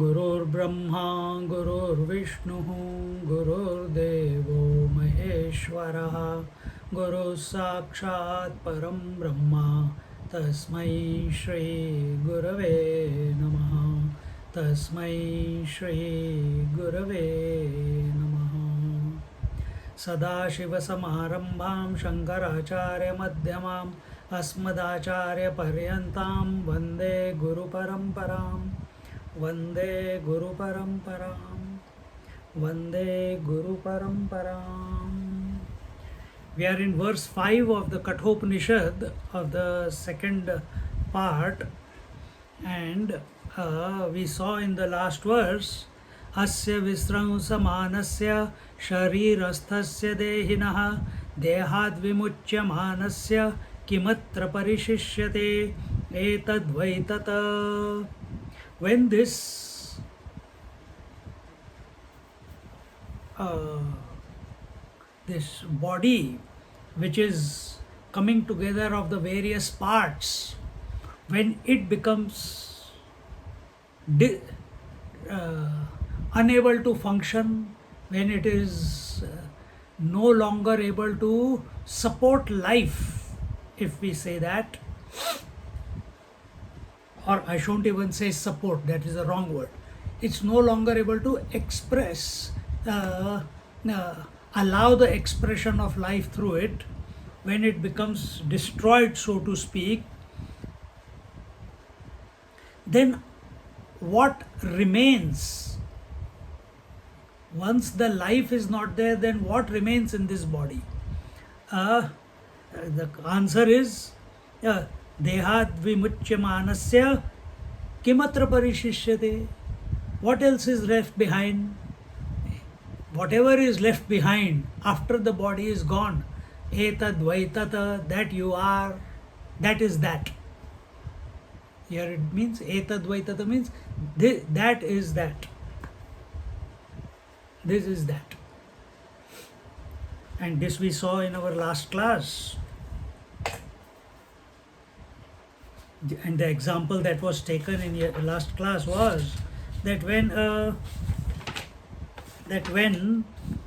गुरुर्ब्रह्मा गुरुर्विष्णुः गुरुर्देवो महेश्वरः गुरुः साक्षात् परं ब्रह्म तस्मै श्री गुरवे नमः तस्मै श्री गुरवे नमः सदाशिवसमारम्भां शङ्कराचार्यमध्यमाम् अस्मदाचार्यपर्यन्तां वन्दे गुरुपरम्पराम् वन्दे गुरुपरम्पराम् वन्दे गुरुपरम्पराम्. We are in verse 5 of the Katha Upanishad of the second part, and we saw in the last verse asya visramsamanasya sharirasthasya dehinah dehad vimuchyamanasya kimatra parishishyate etadvaitata. When this body, which is coming together of the various parts, when it becomes unable to function, when it is no longer able to support life, if we say that, or I shouldn't even say support, that is a wrong word. It's no longer able to express, allow the expression of life through it. When it becomes destroyed, so to speak, then what remains? Once the life is not there, then what remains in this body? The answer is Dehad vimuchyamanasya kimatra parishishyate. What else is left behind? Whatever is left behind after the body is gone, etad vaitata, that you are, that is that. Here it means etad vaitata means that is that. This is that. And this we saw in our last class. And the example that was taken in the last class was that when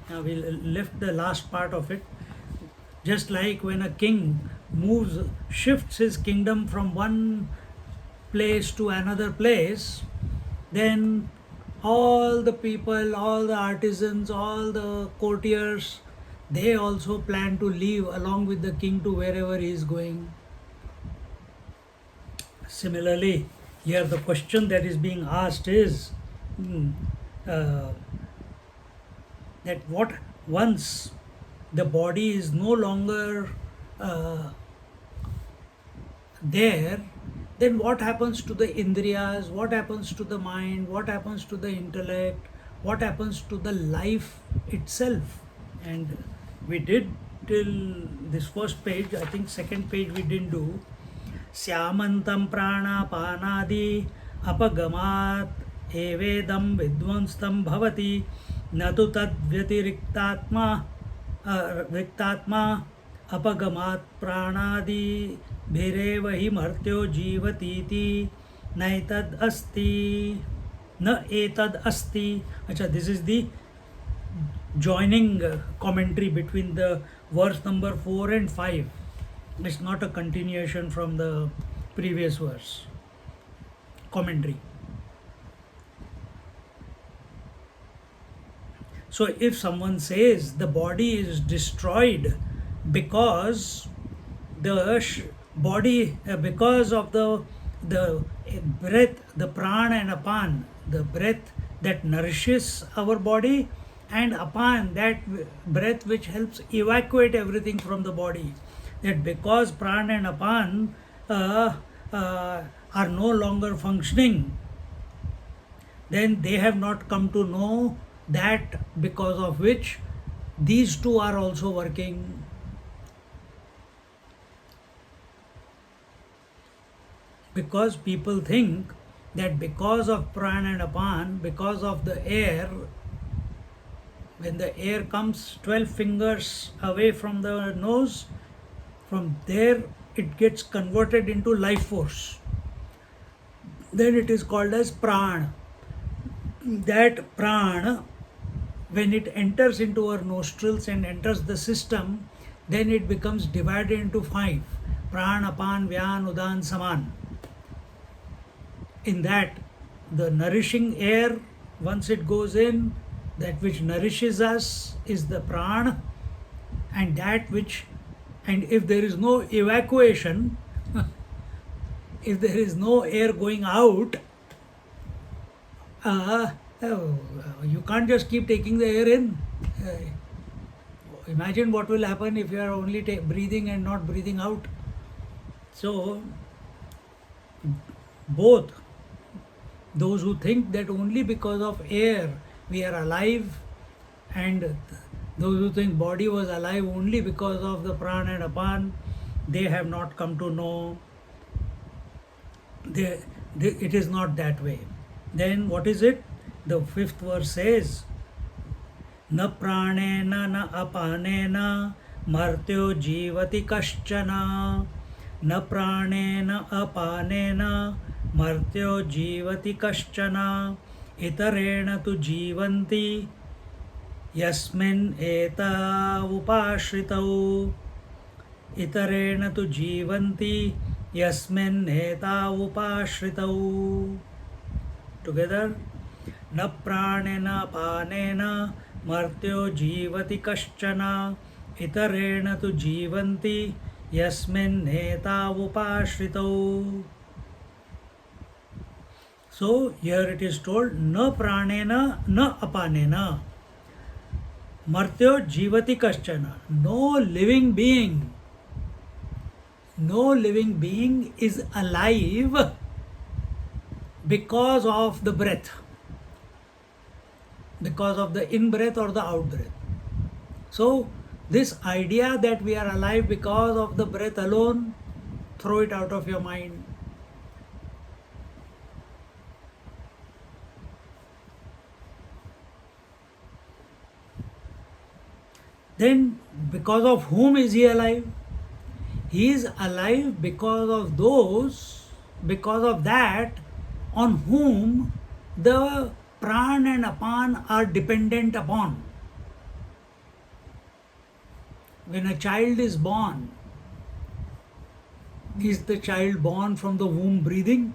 we left the last part of it, just like when a king shifts his kingdom from one place to another place, then all the people, all the artisans, all the courtiers, they also plan to leave along with the king to wherever he is going. Similarly, here the question that is being asked is that what once the body is no longer there, then what happens to the indriyas, what happens to the mind, what happens to the intellect, what happens to the life itself? And we did till this first page. I think second page we didn't do. Syamantam pranapanadi apagamat evedam vidvanstam bhavati natu tad vyatiriktatma apagamat pranadi bhireva hi martyo jivatiti naitad asti na etad asti. Acha, this is the joining commentary between the verse number 4 and 5. It's not a continuation from the previous verse. Commentary. So if someone says the body is destroyed because the body, because of the breath, the prana and apan, the breath that nourishes our body, and apan, that breath which helps evacuate everything from the body, that because prana and apan are no longer functioning, then they have not come to know that because of which these two are also working. Because people think that because of prana and apan, because of the air, when the air comes 12 fingers away from the nose, from there it gets converted into life force. Then it is called as prana. That prana, when it enters into our nostrils and enters the system, then it becomes divided into 5: prana, apan, gyaan, udan, saman. In that, the nourishing air, once it goes in, that which nourishes us is the prana, and that which, and if there is no evacuation, if there is no air going out, you can't just keep taking the air in. Imagine what will happen if you are only breathing and not breathing out. So, both those who think that only because of air we are alive, and those who think body was alive only because of the prana and apan, they have not come to know. It is not that way. Then what is it? The 5th verse says, na pranena na apanena martyo jivati kaschana. Na pranena apanena martyo jivati kaschana. Itarena tu jivanti yasmin eta upashritau. Itarena tu jivanti yasmin eta upashritau. Together, na pranena panena martyo jivati kaschana. Itarena tu jivanti yasmin eta upashritau. So here it is told, na pranena na apanena martyo jivati kaschana. No living being is alive because of the breath, because of the in-breath or the out-breath. So this idea that we are alive because of the breath alone, throw it out of your mind. Then because of whom is he alive? He is alive because of that on whom the pran and apan are dependent upon. When a child is born, is the child born from the womb breathing?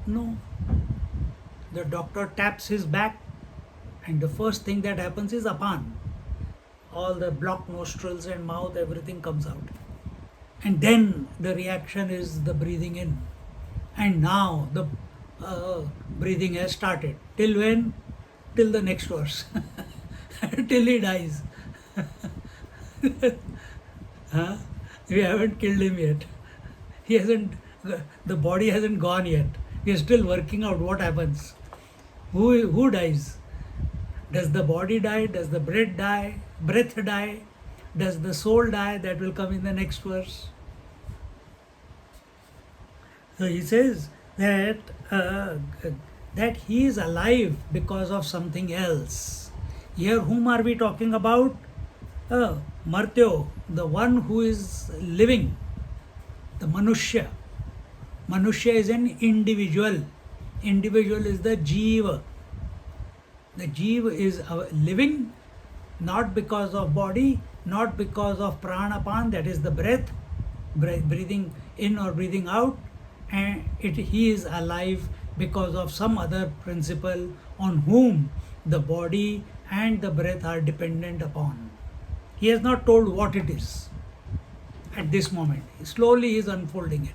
No. The doctor taps his back, and the first thing that happens is apan. All the blocked nostrils and mouth, everything comes out. And then the reaction is the breathing in. And now the breathing has started. Till when? Till the next verse. Till he dies. Huh? We haven't killed him yet. He hasn't, the body hasn't gone yet. We are still working out what happens. Who dies? Does the body die? Does the breath die? Does the soul die? That will come in the next verse. So he says that that he is alive because of something else. Here, whom are we talking about? Martyo, the one who is living, the Manushya. Manushya is an individual. Individual is the Jiva. The Jiva is living not because of body, not because of pranapan, that is the breath, breathing in or breathing out, and he is alive because of some other principle on whom the body and the breath are dependent upon. He has not told what it is at this moment. Slowly he is unfolding it.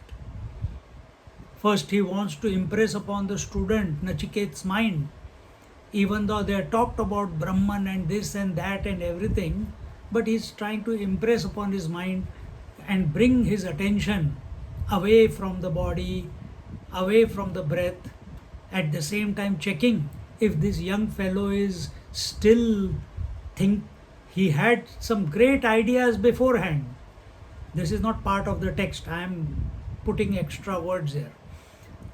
First he wants to impress upon the student Nachiketa's mind, even though they are talked about Brahman and this and that and everything, but he is trying to impress upon his mind and bring his attention away from the body, away from the breath, at the same time checking if this young fellow is still think he had some great ideas beforehand. This is not part of the text. I am putting extra words here.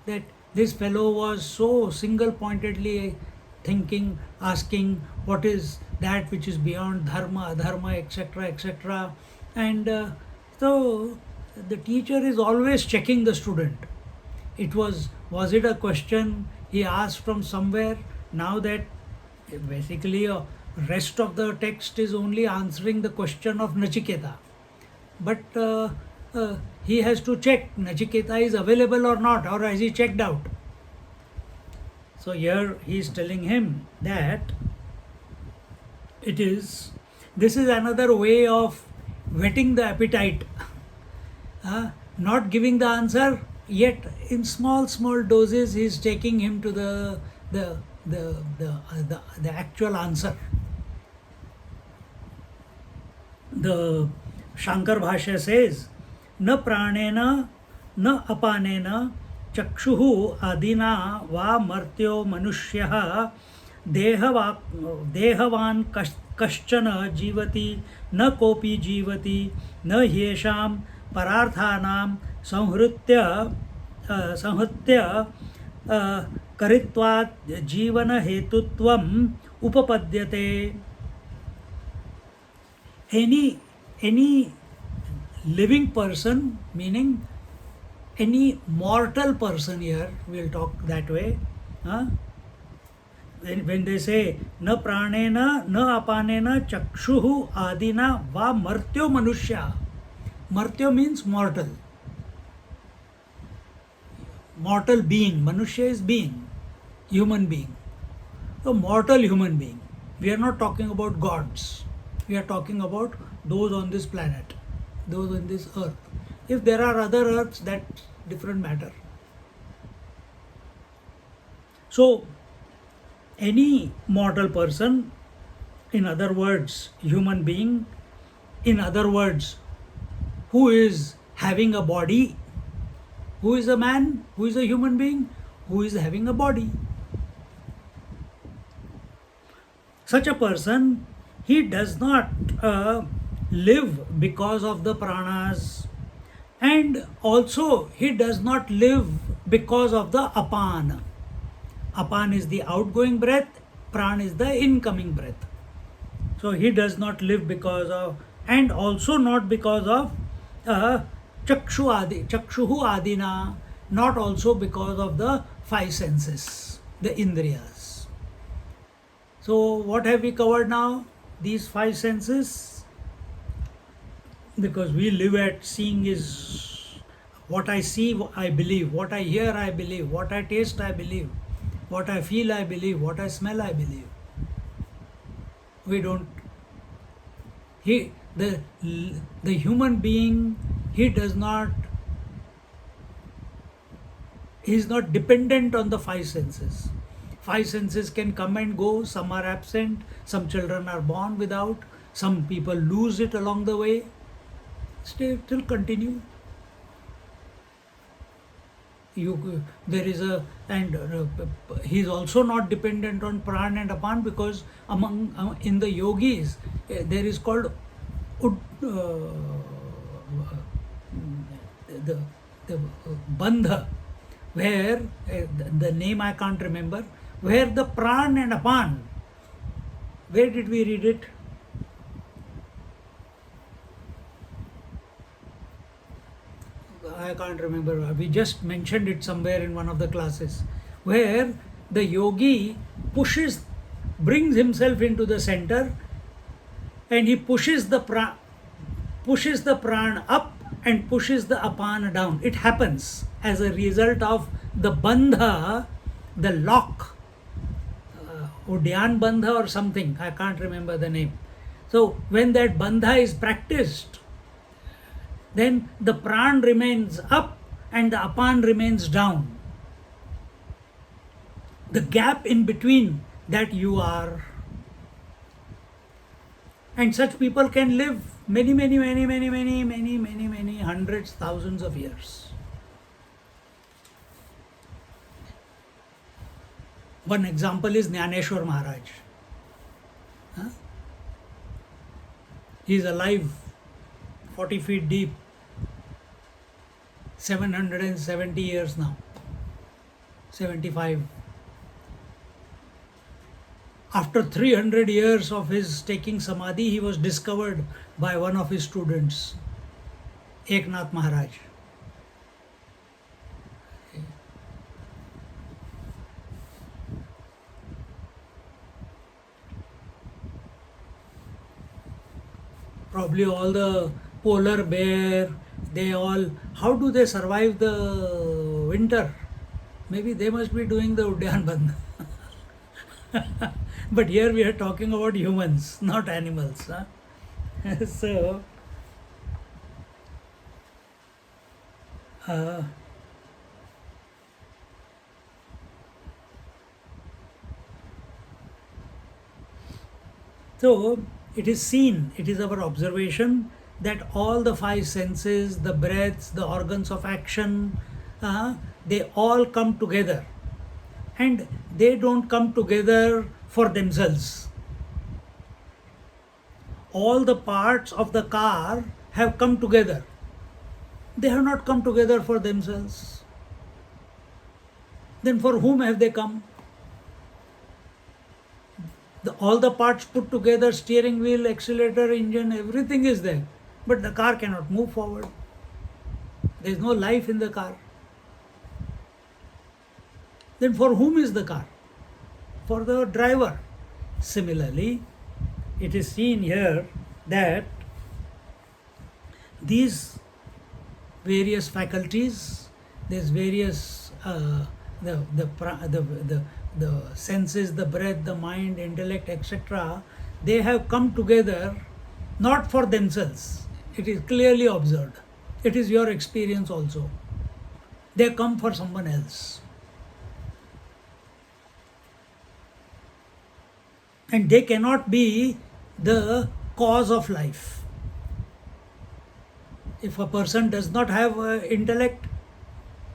That this fellow was so single pointedly thinking, asking what is that which is beyond dharma, adharma, etc., etc. And so the teacher is always checking the student. Was it a question he asked from somewhere? Now that basically rest of the text is only answering the question of Nachiketa. But he has to check Nachiketa is available or not, or has he checked out? So here he is telling him that this is another way of whetting the appetite. Not giving the answer, yet in small doses he is taking him to the actual answer. The Shankar Bhashya says, न प्राणेन न अपानेन चक्षुः आदिना वा मर्त्यो मनुष्यः देहवान् कश्चन जीवति न कोऽपि जीवति न ह्येषां परार्थानां संहृत्य करित्वात् जीवन हेतुत्वम् उपपद्यते. Any living person, meaning any mortal person, here we'll talk that way. When they say na pranena na apanena chakshuhu adina va martyo manushya, martyo means mortal being. Manushya is being, human being, a mortal human being. We are not talking about gods, we are talking about those on this planet, those on this earth. If there are other earths, that's different matter. So any mortal person, in other words human being, in other words who is having a body, who is a man, who is a human being, who is having a body, such a person, he does not live because of the pranas, and also he does not live because of the apan. Apan is the outgoing breath, pran is the incoming breath. So he does not live because of, and also not because of chakshuhu adina, not also because of the five senses, the indriyas. So what have we covered now? These five senses, because we live at seeing is what I see, I believe, what I hear, I believe, what I taste, I believe, what I feel, I believe, what I smell, I believe. We don't. The human being, he is not dependent on the five senses. Five senses can come and go, some are absent, some children are born without, some people lose it along the way. Still continue. There is he is also not dependent on pran and apan, because in the yogis there is called the bandha, where the name I can't remember, where the pran and apan, where did we read it? I can't remember. We just mentioned it somewhere in one of the classes, where the yogi brings himself into the center, and he pushes the pran up and pushes the apan down. It happens as a result of the bandha, the lock, gyaan bandha or something. I can't remember the name. So when that bandha is practiced, then the pran remains up and the apan remains down. The gap in between that you are. And such people can live many hundreds, thousands of years. One example is Jnaneshwar Maharaj. Huh? He is alive, 40 feet deep, 770 years now, 75. After 300 years of his taking samadhi, he was discovered by one of his students, Eknath Maharaj. Probably all the polar bear, they all, how do they survive the winter? Maybe they must be doing the Udyan Bandh. But here we are talking about humans, not animals. Huh? So, uh, so it is seen, it is our observation that all the five senses, the breaths, the organs of action, they all come together. And they don't come together for themselves. All the parts of the car have come together. They have not come together for themselves. Then for whom have they come? All the parts put together, steering wheel, accelerator, engine, everything is there. But the car cannot move forward. There is no life in the car. Then for whom is the car? For the driver. Similarly, it is seen here that these various faculties, these various the senses, the breath, the mind, intellect, etc., they have come together not for themselves. It is clearly observed. It is your experience also. They come for someone else. And they cannot be the cause of life. If a person does not have intellect,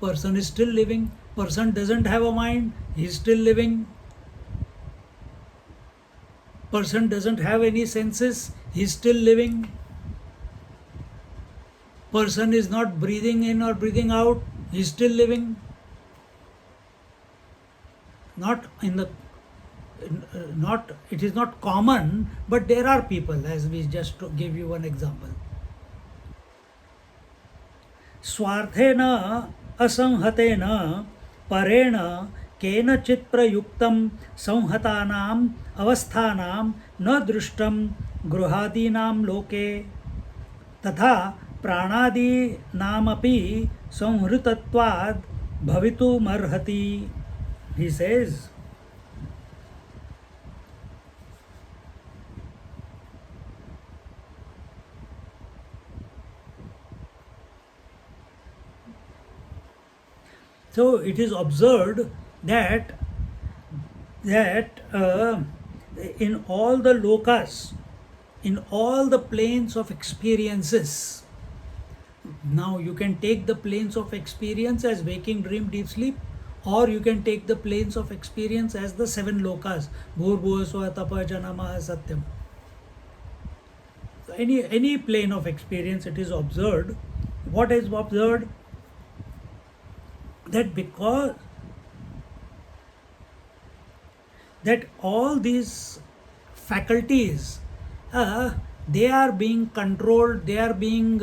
person is still living. Person doesn't have a mind, he is still living. Person doesn't have any senses, he is still living. Person is not breathing in or breathing out, he is still living. It is not common, but there are people, as we just give you one example. Swarthena asanhatena parena केनचित् प्रयुक्तं संहतानाम् अवस्थानां न दृष्टं गृहादीनां लोके तथा प्राणादीनामपि संहृतत्वाद् भवितुमर्हति. He says, so it is observed that in all the lokas, in all the planes of experiences, now you can take the planes of experience as waking, dream, deep sleep, or you can take the planes of experience as the seven lokas, bhurbhuvasva, tapa, janama, satyam. So any plane of experience, it is observed. What is observed? That because that all these faculties, they are being controlled, they are being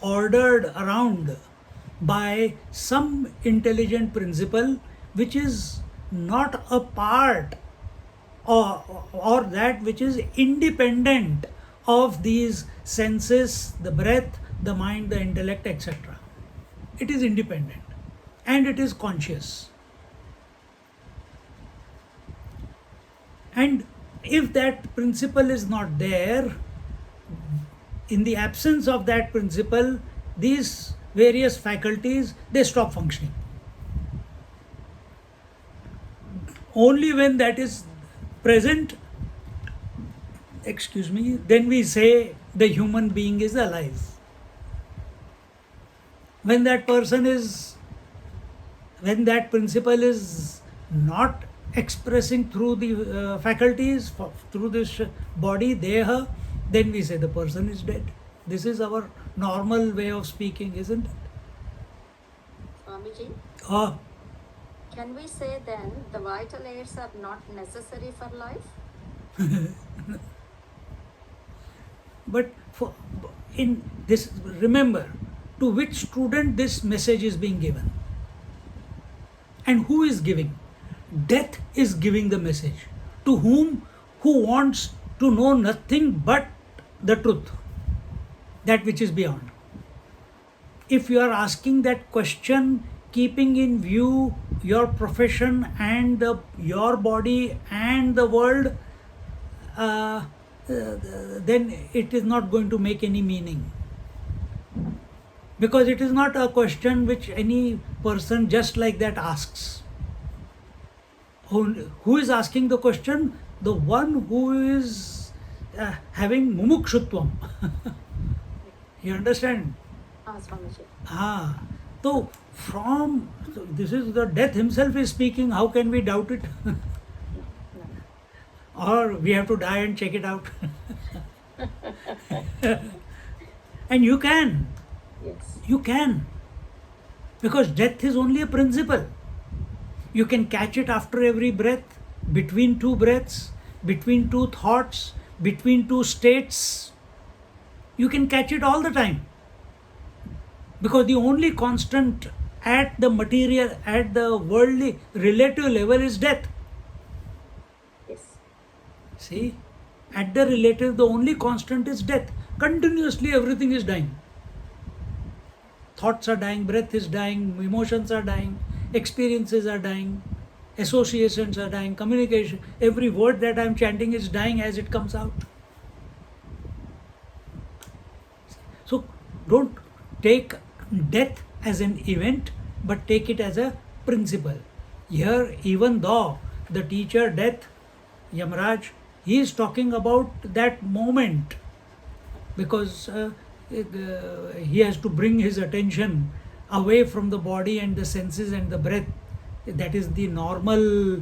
ordered around by some intelligent principle which is not a part or that which is independent of these senses, the breath, the mind, the intellect, etc. It is independent and it is conscious. And if that principle is not there, in the absence of that principle, these various faculties, they stop functioning. Only when that is present, then we say the human being is alive. When that person is when that principle is not expressing through the faculties, through this body, deha, then we say the person is dead. This is our normal way of speaking, isn't it? Swamiji, Oh, can we say then the vital airs are not necessary for life? but in this, remember, to which student this message is being given and who is giving. Death is giving the message to whom? Who wants to know nothing but the truth, that which is beyond. If you are asking that question keeping in view your profession and your body and the world, then it is not going to make any meaning, because it is not a question which any person just like that asks. Who is asking the question? The one who is having mumukshutvam. You understand? Swamiji. So this is the death himself is speaking. How can we doubt it? No. Or we have to die and check it out. And you can. Yes. You can. Because death is only a principle. You can catch it after every breath, between two breaths, between two thoughts, between two states. You can catch it all the time. Because the only constant at the material, at the worldly, relative level is death. Yes. See? At the relative, the only constant is death. Continuously everything is dying. Thoughts are dying, breath is dying, emotions are dying, experiences are dying, associations are dying, communication. Every word that I am chanting is dying as it comes out. So don't take death as an event, but take it as a principle. Here, even though the teacher, death, Yamraj, he is talking about that moment, because he has to bring his attention away from the body and the senses and the breath. That is the normal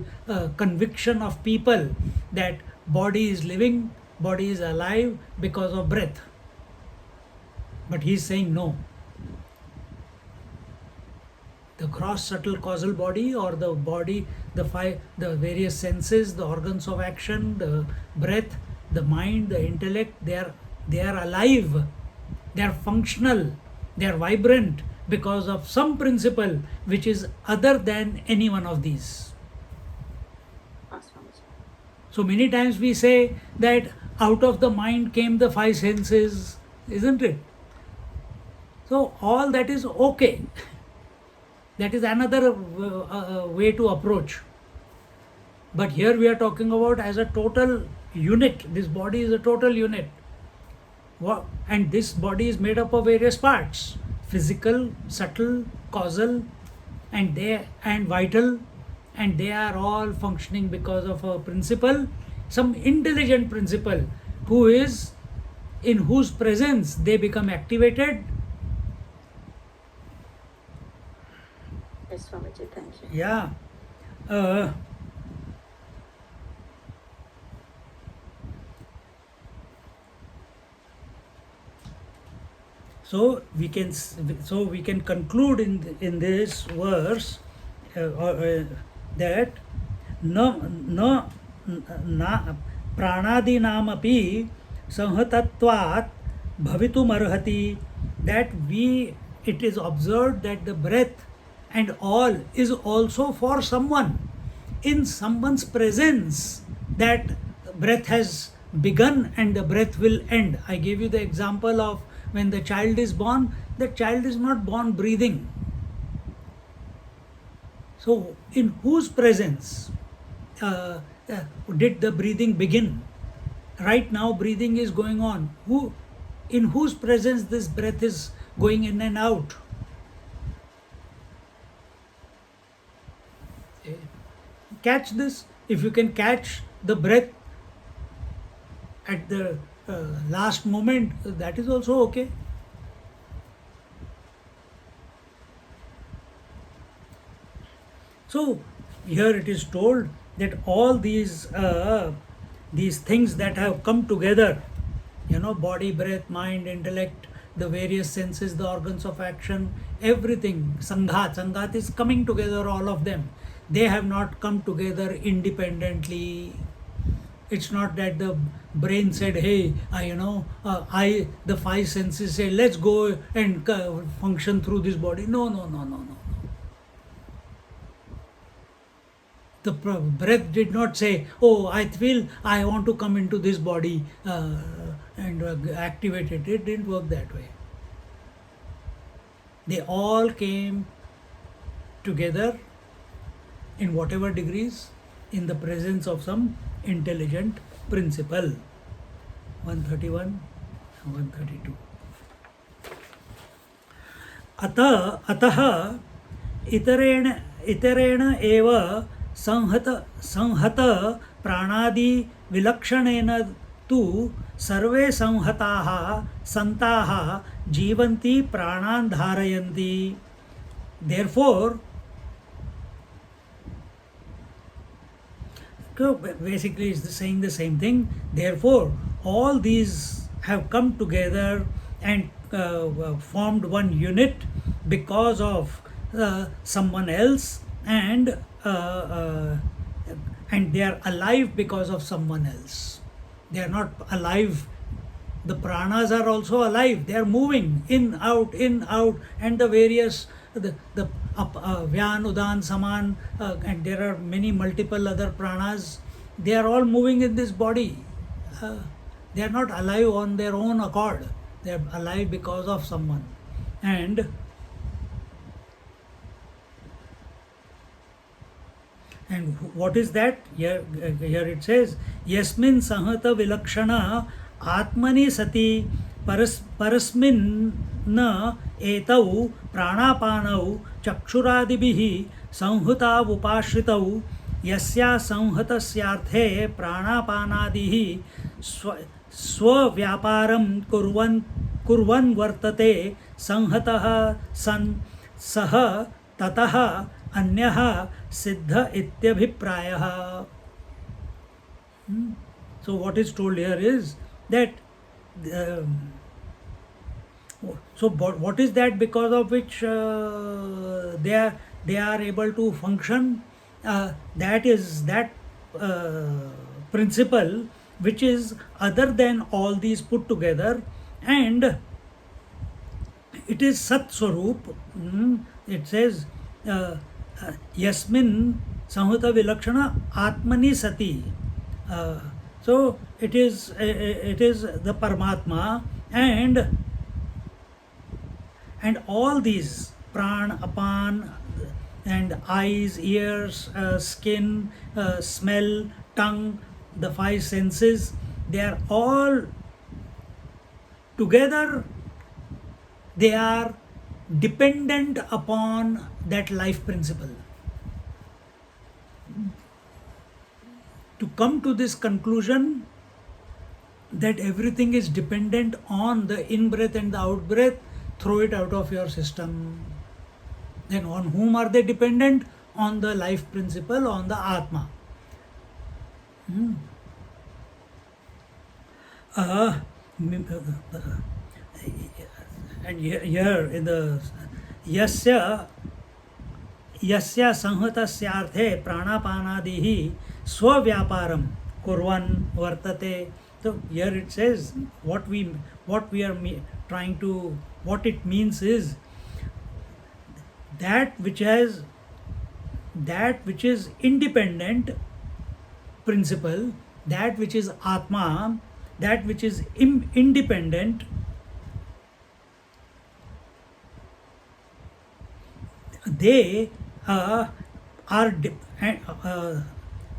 conviction of people, that body is living, body is alive because of breath. But he is saying no. The gross subtle causal body, or the body, the various senses, the organs of action, the breath, the mind, the intellect, they are alive, they are functional, they are vibrant because of some principle which is other than any one of these. So many times we say that out of the mind came the five senses, isn't it? So all that is okay. That is another way to approach. But here we are talking about as a total unit. This body is a total unit. And this body is made up of various parts: physical, subtle, causal, and vital, and they are all functioning because of a principle, some intelligent principle, in whose presence they become activated. Yes, Swamiji, thank you. Yeah. So we can conclude in this verse that na pranadinamapi sanhatatvat bhavitum arhati, that it is observed that the breath and all is also for someone. In someone's presence, that breath has begun and the breath will end. I gave you the example of when the child is born. The child is not born breathing. So in whose presence did the breathing begin? Right now breathing is going on. In whose presence this breath is going in and out? Catch this. If you can catch the breath at the last moment, that is also okay. So here it is told that all these things that have come together, body, breath, mind, intellect, the various senses, the organs of action, everything, Sanghat is coming together, all of them. They have not come together independently. It's not that the brain said, hey, the five senses say, let's go and function through this body. No, no, no, no, no. The breath did not say, oh, I feel I want to come into this body and activate it. It didn't work that way. They all came together in whatever degrees in the presence of some intelligent principle. 131 and 132. अतः इतरेण एव संहत प्राणादि विलक्षणेन तु सर्वे संहताः संताः जीवन्ति प्राणान् धारयन्ति. Therefore, basically it's saying the same thing. Therefore, all these have come together and formed one unit because of someone else, and they are alive because of someone else. They are not alive. The pranas are also alive. They are moving in, out, and the various Vyaan, Udan, Saman, and there are many multiple other pranas. They are all moving in this body. They are not alive on their own accord. They are alive because of someone. And what is that? Here it says, Yasmin Sahata Vilakshana Atmani Sati Parasmin na etau pranapanau chakshuradibihi sanhuta upashritau yasya sanhatasyarthe pranapanadihi स्वव्यापारं कुर्वन् वर्तते संहतः सन् सह ततः अन्यः सिद्ध इत्यभिप्रायः. So what is told here is that what is that because of which they are able to function? That is that principle which is other than all these put together, and it is Sat Swarup. It says Yasmin Samhuta Vilakshana Atmani Sati. So it is the Paramatma, and all these pran, apan, and eyes, ears, skin, smell, tongue, the five senses, they are all together. They are dependent upon that life principle. To come to this conclusion that everything is dependent on the in-breath and the out-breath, throw it out of your system. Then on whom are they dependent? On the life principle, on the Atma. And here in the Yasya Sanhatasyarthe Pranapanadihi Swavyaparam Kurvan Vartate. So here it says what it means is that which is independent principle, that which is Atma, that which is independent, they are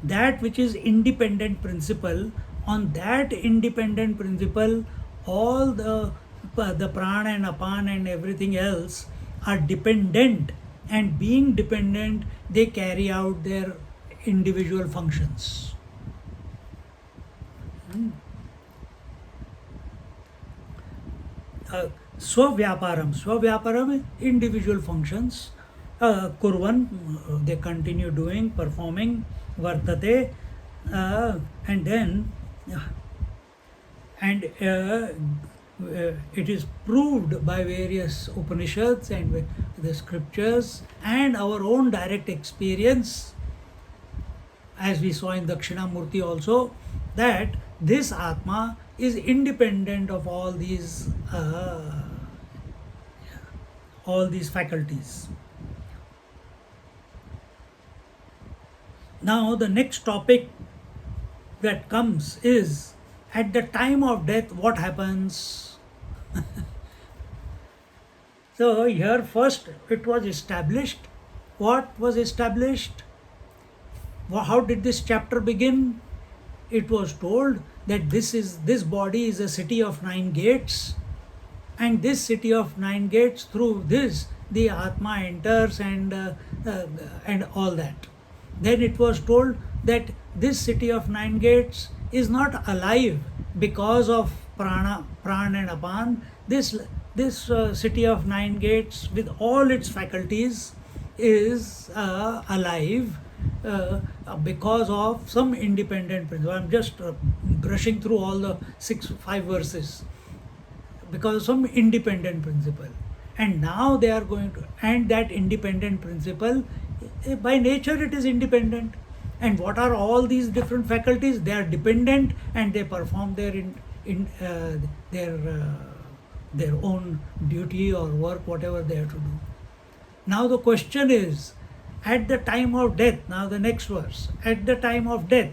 that which is independent principle. On that independent principle, all the prana and apan and everything else are dependent, and being dependent, they carry out their individual functions. Swavyaparam, individual functions. kurvan, they continue doing, performing, vartate, and then and it is proved by various Upanishads and the scriptures and our own direct experience, as we saw in Dakshinamurti also, that this Atma is independent of all these faculties. Now the next topic that comes is, at the time of death, what happens? So here first it was established. What was established? How did this chapter begin? It was told that this body is a city of 9 gates, and this city of 9 gates, through this the Atma enters and all that. Then it was told that this city of 9 gates is not alive because of prana and apan. This city of 9 gates with all its faculties is alive because of some independent principle. I'm just brushing through all the 5 verses. Because of some independent principle. And now they are going to, and that independent principle, by nature it is independent. And what are all these different faculties? They are dependent and they perform their own duty or work, whatever they have to do. Now the question is, at the time of death, now the next verse, at the time of death,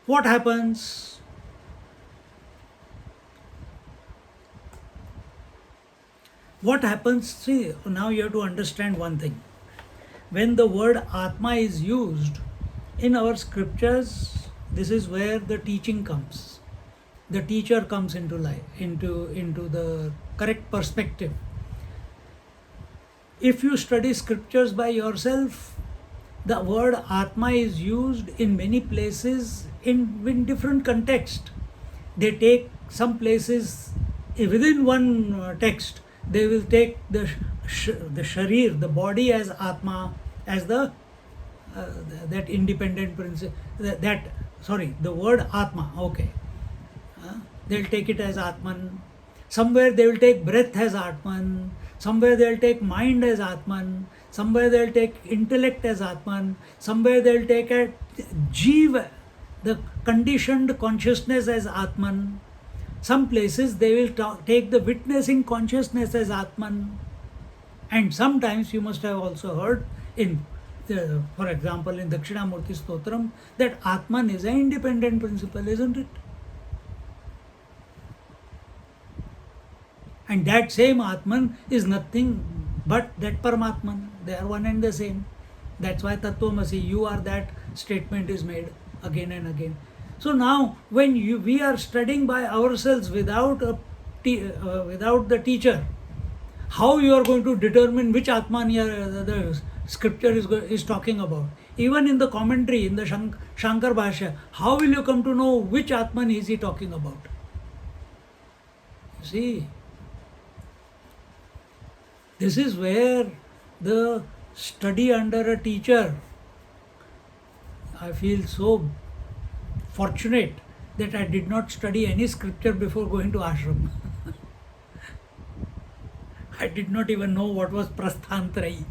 what happens? What happens? See, now you have to understand one thing. When the word Atma is used in our scriptures, this is where the teaching comes. The teacher comes into life, into the correct perspective. If you study scriptures by yourself, the word Atma is used in many places in different context. They take some places within one text. They will take the sharir, the body, as Atma, as that independent principle. The word Atma. Okay, they'll take it as Atman. Somewhere they will take breath as Atman. Somewhere they'll take mind as Atman. Somewhere they'll take intellect as Atman. Somewhere they'll take a Jiva, the conditioned consciousness, as Atman. Some places they will take the witnessing consciousness as Atman. And sometimes you must have also heard for example, in Dakshinamurti Stotram, that Atman is an independent principle, isn't it? And that same Atman is nothing but that Paramatman. They are one and the same. That's why Tattvamasi, you are that, statement is made again and again. So now, when we are studying by ourselves without the teacher, how you are going to determine which Atman the scripture is talking about? Even in the commentary, in the Shankar Bhashya, how will you come to know which Atman is he talking about? You see, this is where the study under a teacher, I feel so fortunate that I did not study any scripture before going to ashram. I did not even know what was prasthantrayi.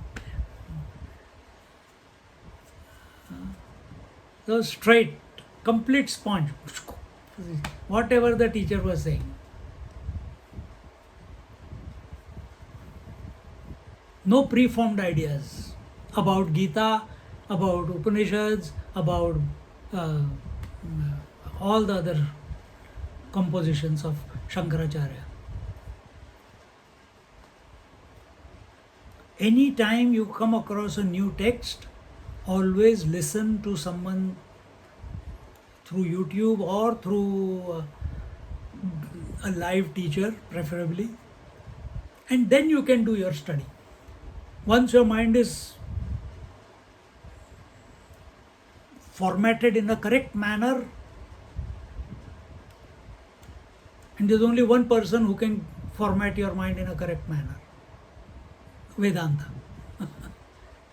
So straight, complete sponge, whatever the teacher was saying. No preformed ideas about Gita, about Upanishads, about all the other compositions of Shankaracharya. Any time you come across a new text, always listen to someone through YouTube or through a live teacher, preferably, and then you can do your study. Once your mind is formatted in a correct manner, and there's only one person who can format your mind in a correct manner: Vedanta.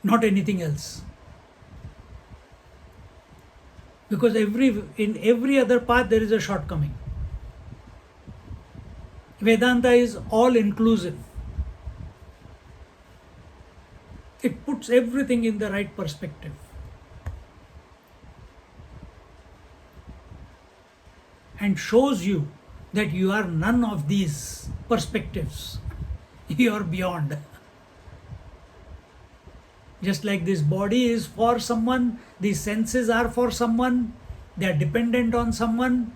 not anything else. Because in every other path there is a shortcoming. Vedanta is all inclusive. It puts everything in the right perspective. And shows you that you are none of these perspectives. You are beyond. Just like this body is for someone, these senses are for someone, they are dependent on someone.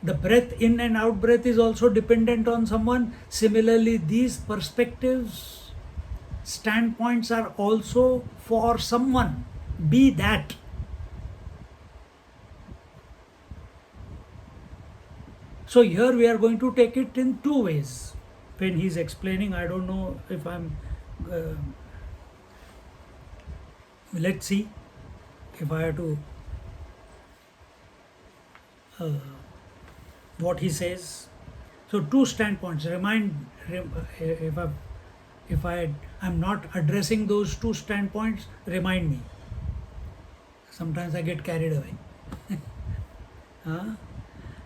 The breath in and out breath is also dependent on someone. Similarly, these perspectives, standpoints are also for someone. Be that. So here we are going to take it in two ways. When he is explaining, I don't know if I'm... let's see if I have to... what he says. So two standpoints. If I'm not addressing those two standpoints, remind me. Sometimes I get carried away.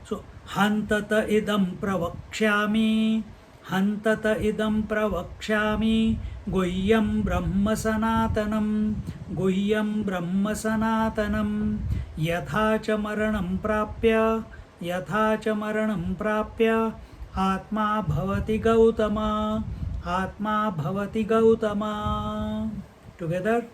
So, hantata idam pravakshami, guhyam brahma sanatanam, yatha cha maranam prapya, atma bhavati gautama. Together.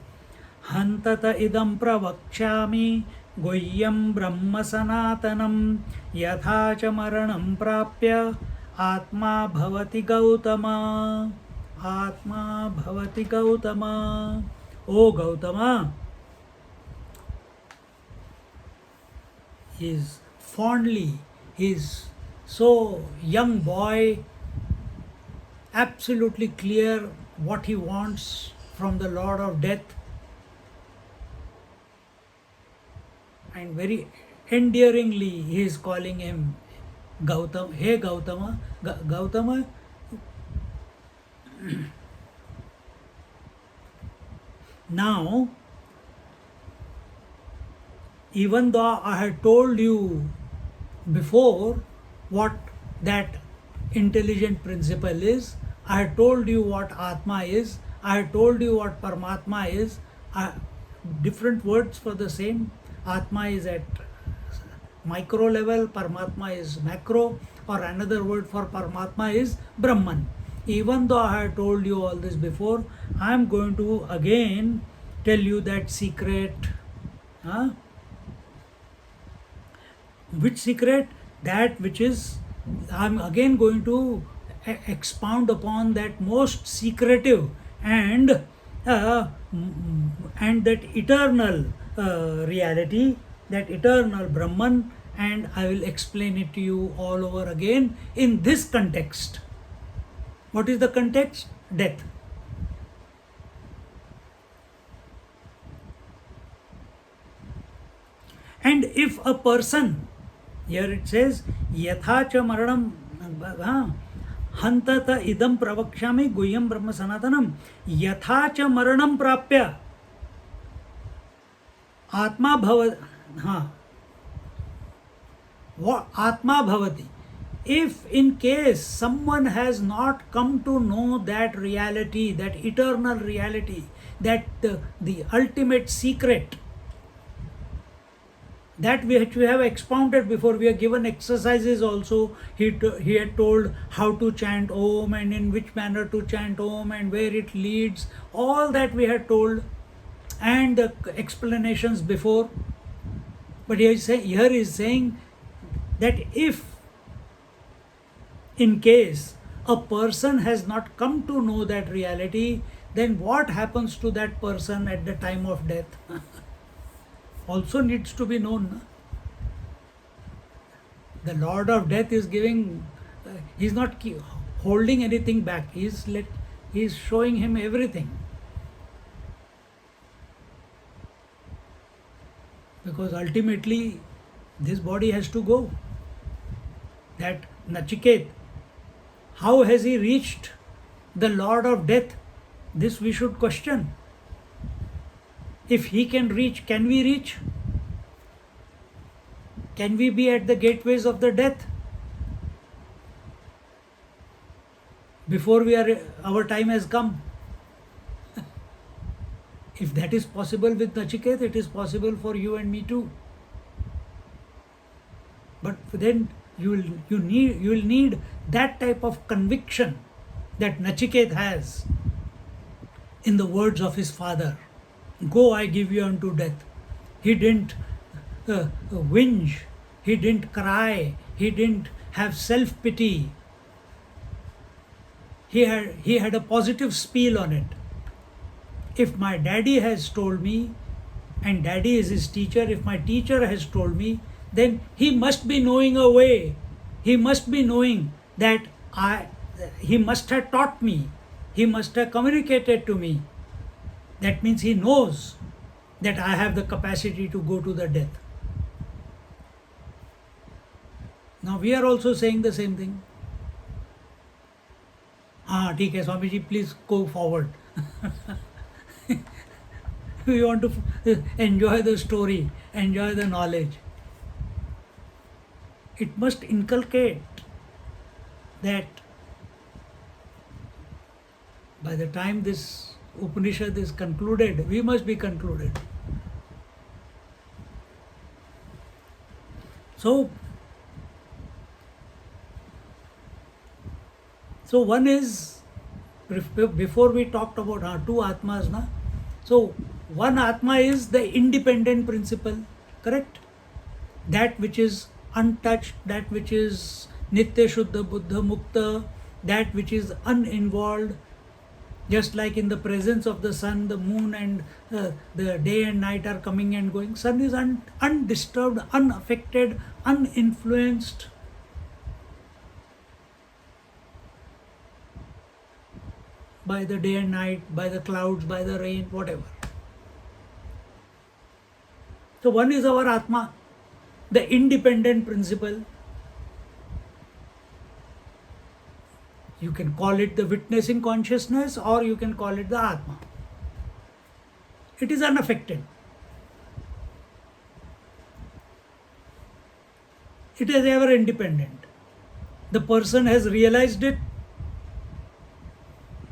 Hantata idam pravakshami, guhyam brahma sanatanam, yatha cha maranam prapya, atma bhavati gautama. O Gautama, he is fondly, he is so young boy, absolutely clear what he wants from the Lord of Death, and very endearingly he is calling him Gautama. Hey Gautama, Gautama. Now, even though I had told you before what that intelligent principle is, I had told you what Atma is, I had told you what Paramatma is, different words for the same. Atma is at micro level, Paramatma is macro, or another word for Paramatma is Brahman. Even though I had told you all this before, I am going to again tell you that secret. Which secret? That which is, I am again going to expound upon that most secretive and that eternal reality, that eternal Brahman, and I will explain it to you all over again in this context. What is the context? Death. And if a person, here it says, yatha cha maranam, hantata idam pravakshami guhyam brahma sanatanam, yatha cha maranam prapya, atma bhavati. If in case someone has not come to know that reality, that eternal reality, that the ultimate secret, that which we have expounded before, we have given exercises also. He had told how to chant Om and in which manner to chant Om and where it leads. All that we had told, and the explanations before. But here is saying that if in case a person has not come to know that reality, then what happens to that person at the time of death also needs to be known. The Lord of Death is giving, he is not holding anything back, he is showing him everything. Because ultimately this body has to go. That Nachiketa, how has he reached the Lord of Death? This we should question. If he can reach, can we reach? Can we be at the gateways of the death before our time has come? If that is possible with Nachiketa, it is possible for you and me too. But then you will need that type of conviction that Nachiketa has in the words of his father. Go, I give you unto death. He didn't whinge, he didn't cry, he didn't have self-pity. He had a positive spiel on it. If my daddy has told me, and daddy is his teacher, if my teacher has told me, then he must be knowing a way. He must be knowing that he must have taught me. He must have communicated to me. That means he knows that I have the capacity to go to the death. Now we are also saying the same thing. ठीक है Swamiji, please go forward. We want to enjoy the story, enjoy the knowledge. It must inculcate that by the time this Upanishad is concluded, we must be concluded. So one is, before we talked about two Atmas, na? So one Atma is the independent principle, correct? That which is untouched, that which is Nitya Shuddha Buddha Mukta, that which is uninvolved, just like in the presence of the sun, the moon and the day and night are coming and going. Sun is undisturbed, unaffected, uninfluenced. By the day and night, by the clouds, by the rain, whatever. So one is our Atma, the independent principle. You can call it the witnessing consciousness or you can call it the Atma. It is unaffected. It is ever independent. The person has realized it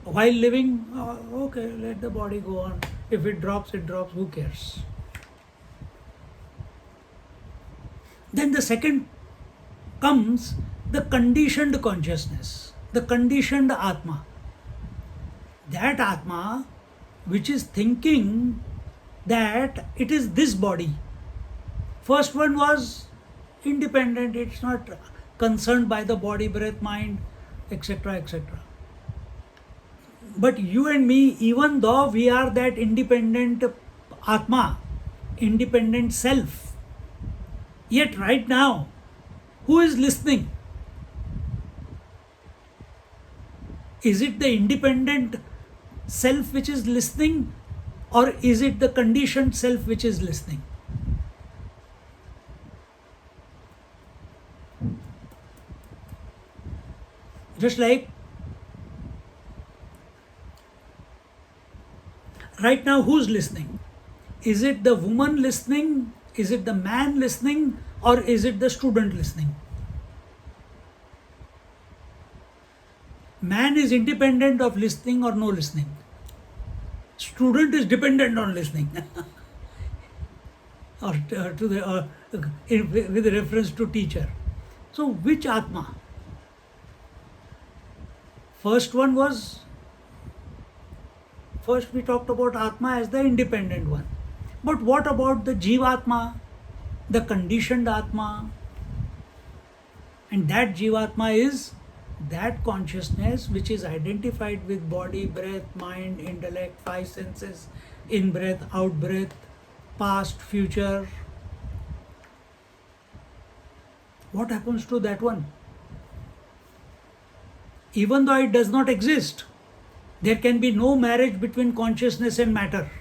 while living. Okay, let the body go on. If it drops, who cares? Then the second comes the conditioned consciousness, the conditioned Atma. That Atma which is thinking that it is this body. First one was independent, it's not concerned by the body, breath, mind, etc., etc. But you and me, even though we are that independent Atma, independent self, yet right now, who is listening? Is it the independent self which is listening, or is it the conditioned self which is listening? Just like right now, who's listening? Is it the woman listening? Is it the man listening? Or is it the student listening? Man is independent of listening or no listening. Student is dependent on listening. Or with reference to teacher. So which Atma? First we talked about Atma as the independent one. But what about the Jivatma, the conditioned Atma? And that Jivatma is that consciousness which is identified with body, breath, mind, intellect, five senses, in breath, out breath, past, future. What happens to that one? Even though it does not exist, there can be no marriage between consciousness and matter.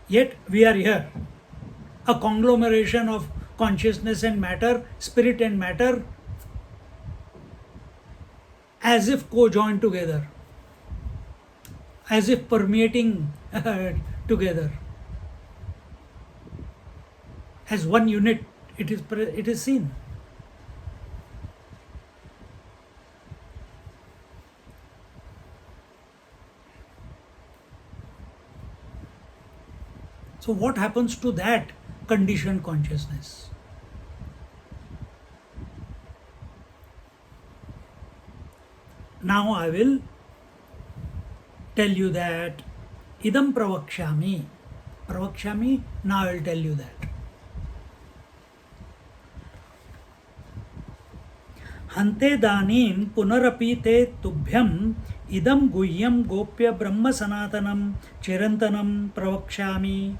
Yet we are here, a conglomeration of consciousness and matter, spirit and matter, as if co-joined together, as if permeating together. as one unit, it is seen. So what happens to that conditioned consciousness? Now I will tell you that idam pravakshami. Pravakshami, now I will tell you that. Hante danim punarapi te tubhyam idam guhyam gopya brahma sanatanam chirantanam pravakshami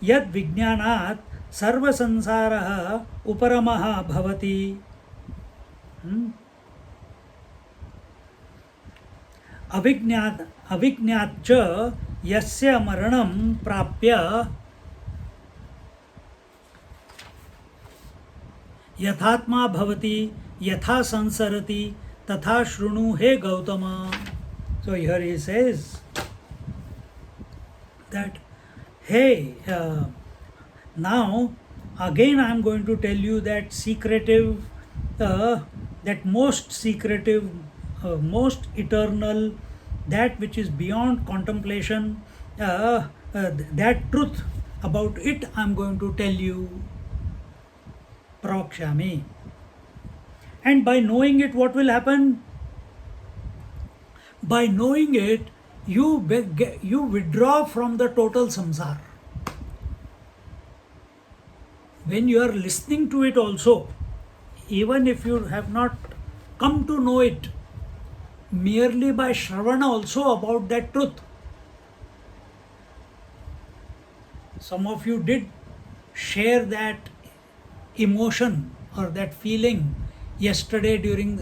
yad vijnanat sarva sansarah uparamaha bhavati. अविज्ञाच्च यस्य मरणं प्राप्य यथात्मा भवति यथा संसरति तथा शृणु हे Gautam. So here he says that, hey, now again I am going to tell you that secretive, that most secretive, most eternal, that which is beyond contemplation, that truth, about it I am going to tell you. Pravakshami. And by knowing it, what will happen? By knowing it, you withdraw from the total samsara. When you are listening to it also, even if you have not come to know it, merely by shravana also about that truth. Some of you did share that emotion or that feeling yesterday during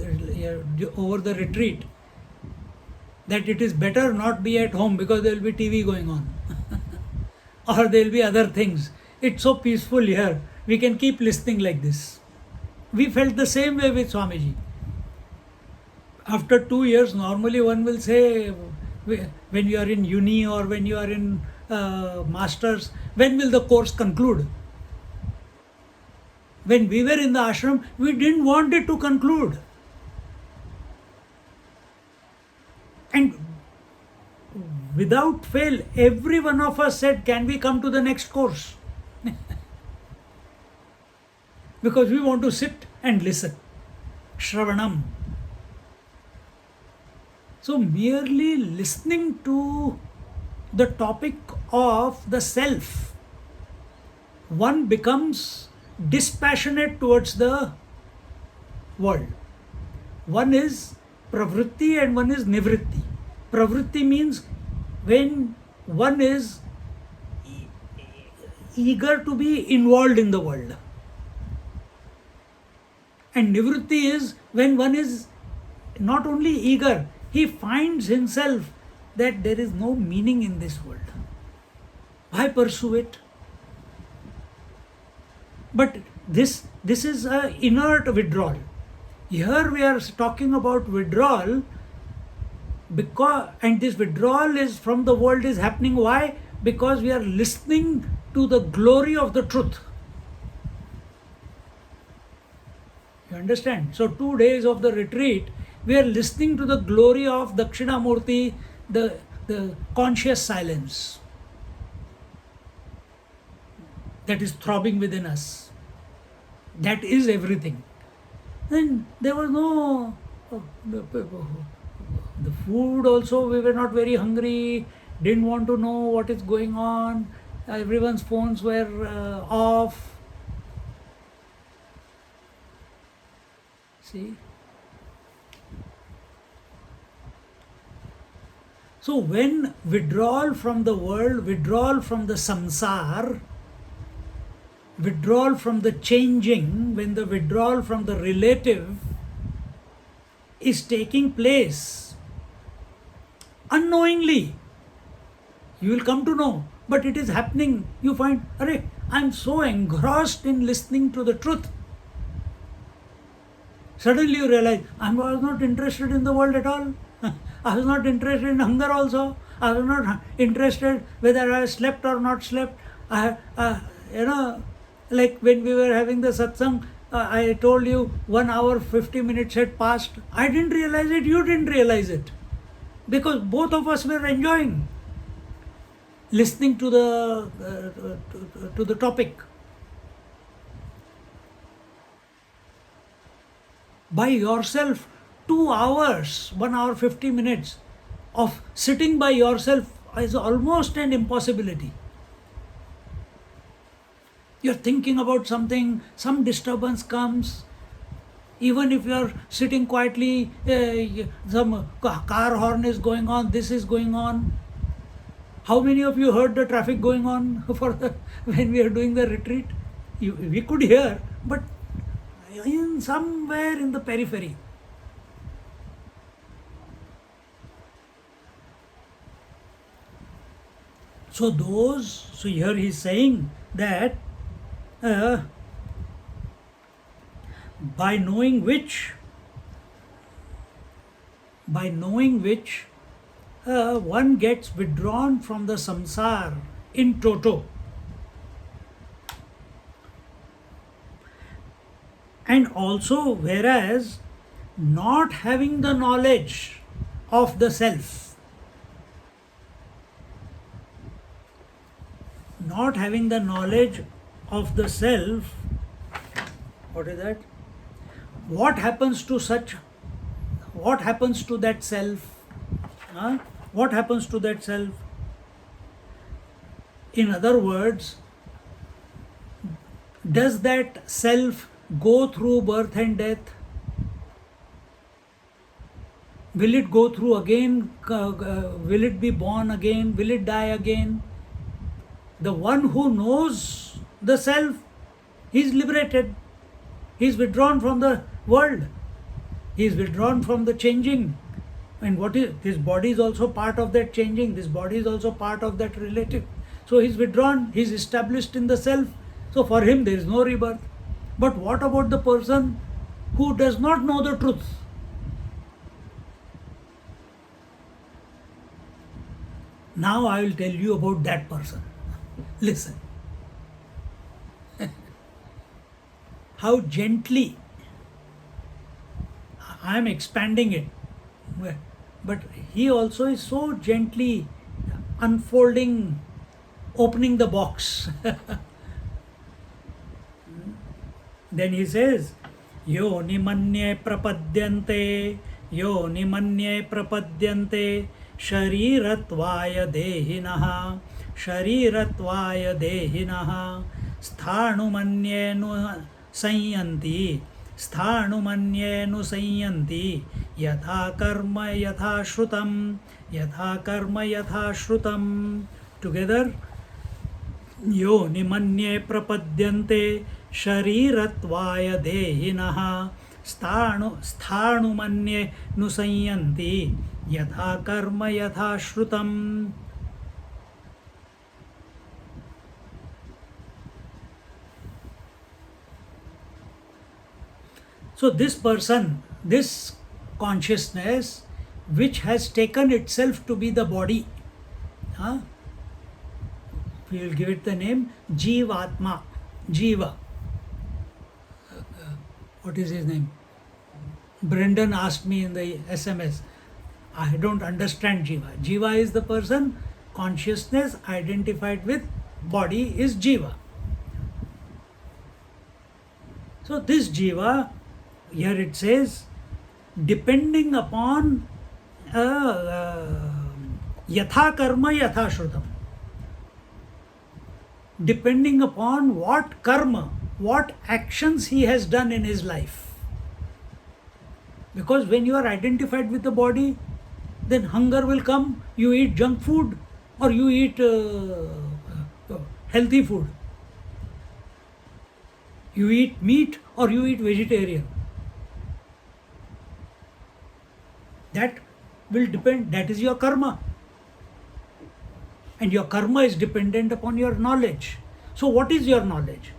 over the retreat, that it is better not be at home because there will be TV going on or there will be other things. It's so peaceful here. We can keep listening like this. We felt the same way with Swamiji. After 2 years, normally one will say, when you are in uni or when you are in masters, when will the course conclude? When we were in the ashram, we didn't want it to conclude. And without fail, every one of us said, can we come to the next course? Because we want to sit and listen. Shravanam. So merely listening to the topic of the self, one becomes dispassionate towards the world. One is pravritti and one is nivritti. Pravritti means when one is eager to be involved in the world. And nivritti is when one is not only eager, he finds himself that there is no meaning in this world. Why pursue it? But this is an inert withdrawal. Here we are talking about withdrawal, and this withdrawal is from the world is happening. Why? Because we are listening to the glory of the truth. You understand? So 2 days of the retreat, we are listening to the glory of Dakshinamurti, the conscious silence that is throbbing within us. That is everything. Then there was no, the food also, we were not very hungry, didn't want to know what is going on, everyone's phones were off. See? So when withdrawal from the world, withdrawal from the samsara, withdrawal from the changing, when the withdrawal from the relative is taking place, unknowingly, you will come to know, but it is happening. You find, arey, I'm so engrossed in listening to the truth. Suddenly you realize, I was not interested in the world at all. I was not interested in hunger also. I was not interested whether I slept or not slept. Like when we were having the satsang, I told you 1 hour 50 minutes had passed. I didn't realize it, you didn't realize it. Because both of us were enjoying listening to the topic. By yourself, 2 hours, 1 hour 50 minutes of sitting by yourself is almost an impossibility. You're thinking about something, some disturbance comes. Even if you're sitting quietly, some car horn is going on, this is going on. How many of you heard the traffic going on when we are doing the retreat? We could hear, but in somewhere in the periphery. So here he's saying that by knowing which one gets withdrawn from the samsara in toto. And also, whereas not having the knowledge of the self, what is that? What happens to that self? What happens to that self? In other words, does that self go through birth and death? Will it go through again? Will it be born again? Will it die again? The one who knows the self, he is liberated. He is withdrawn from the world. He is withdrawn from the changing. And his body is also part of that changing. This body is also part of that relative. So he is withdrawn. He is established in the self. So for him there is no rebirth. But what about the person who does not know the truth? Now I will tell you about that person. Listen. How gently I am expanding it. But he also is so gently unfolding, opening the box. Then he says, Yoni manye prapadyante, sharirattvaya dehinaha, sthanumanyenu sanyanti, yatha karma yatha shrutam. Together, Yoni manye prapadyante, sharirattvaya dehinaha, sthanumanye nusanyanti, yatha karma yatha shrutam. So this person, this consciousness, which has taken itself to be the body, we will give it the name Jivatma, Jiva. What is his name? Brendan asked me in the SMS. I don't understand Jiva. Jiva is the person, consciousness identified with body is Jiva. So this Jiva, here it says, depending upon yatha karma yatha shrutam. Depending upon what karma, what actions he has done in his life. Because when you are identified with the body, then hunger will come, you eat junk food or you eat healthy food. You eat meat or you eat vegetarian. That will depend, that is your karma. And your karma is dependent upon your knowledge. So what is your knowledge?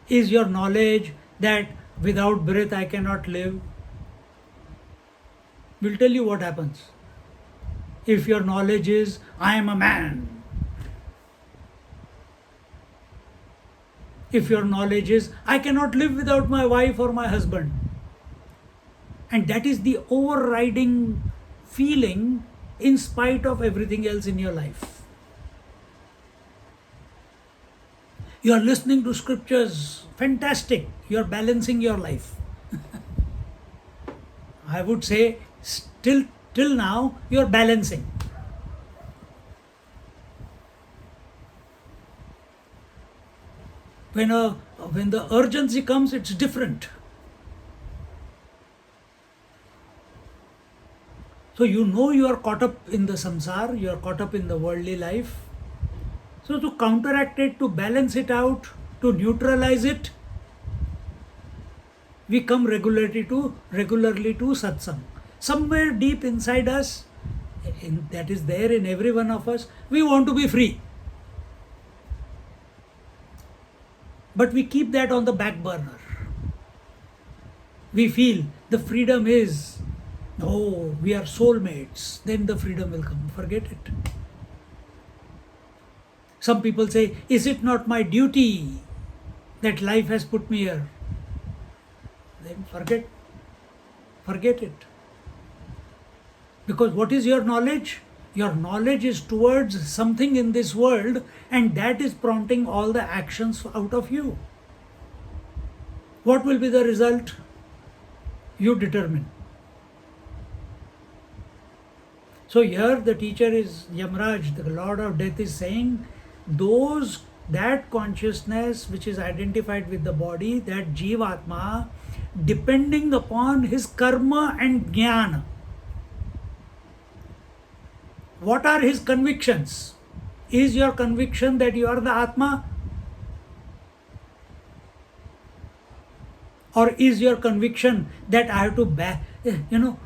Is your knowledge that without breath I cannot live? We'll tell you what happens. If your knowledge is, I am a man, If your knowledge is, I cannot live without my wife or my husband, and that is the overriding feeling in spite of everything else in your life. You are listening to scriptures, fantastic, you are balancing your life. I would say, still till now, you are balancing. When the urgency comes, it's different. So you know you are caught up in the samsara, you are caught up in the worldly life. So to counteract it, to balance it out, to neutralize it, we come regularly to satsang. Somewhere deep inside us, that is there in every one of us, we want to be free. But we keep that on the back burner. We feel the freedom is, oh, we are soulmates, then the freedom will come. Forget it. Some people say, is it not my duty that life has put me here? Then forget it. Because what is your knowledge? Your knowledge is towards something in this world, and that is prompting all the actions out of you. What will be the result? You determine. So here the teacher is Yamraj, the Lord of Death, is saying that consciousness which is identified with the body, that Jivatma, depending upon his karma and gyaan. What are his convictions? Is your conviction that you are the Atma? Or is your conviction that I have to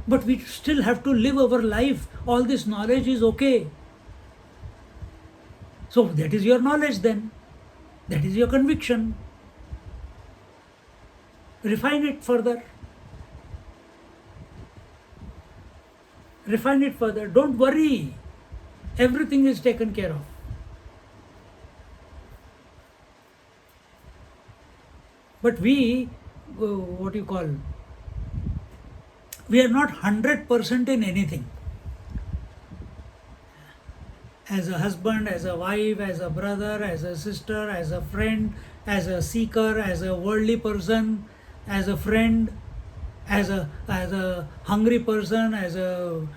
but we still have to live our life. All this knowledge is okay. So that is your knowledge then. That is your conviction. Refine it further. Refine it further. Don't worry. Everything is taken care of. But we are not 100% in anything. As a husband, as a wife, as a brother, as a sister, as a friend, as a seeker, as a worldly person, as a friend, as a hungry person, as a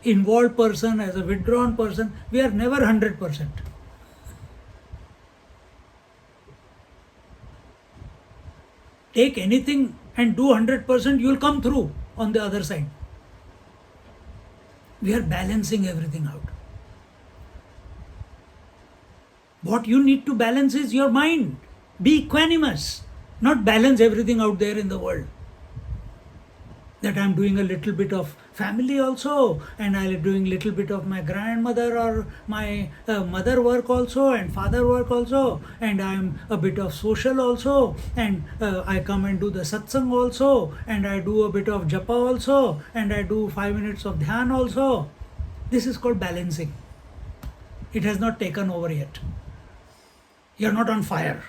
involved person, as a withdrawn person, we are never 100%. Take anything and do 100%, you will come through on the other side. We are balancing everything out. What you need to balance is your mind. Be equanimous, not balance everything out there in the world. That I am doing a little bit of family also, and I am doing little bit of my grandmother or my mother work also, and father work also, and I am a bit of social also, and I come and do the satsang also, and I do a bit of japa also, and I do 5 minutes of dhyan also. This is called balancing. It has not taken over yet. You are not on fire.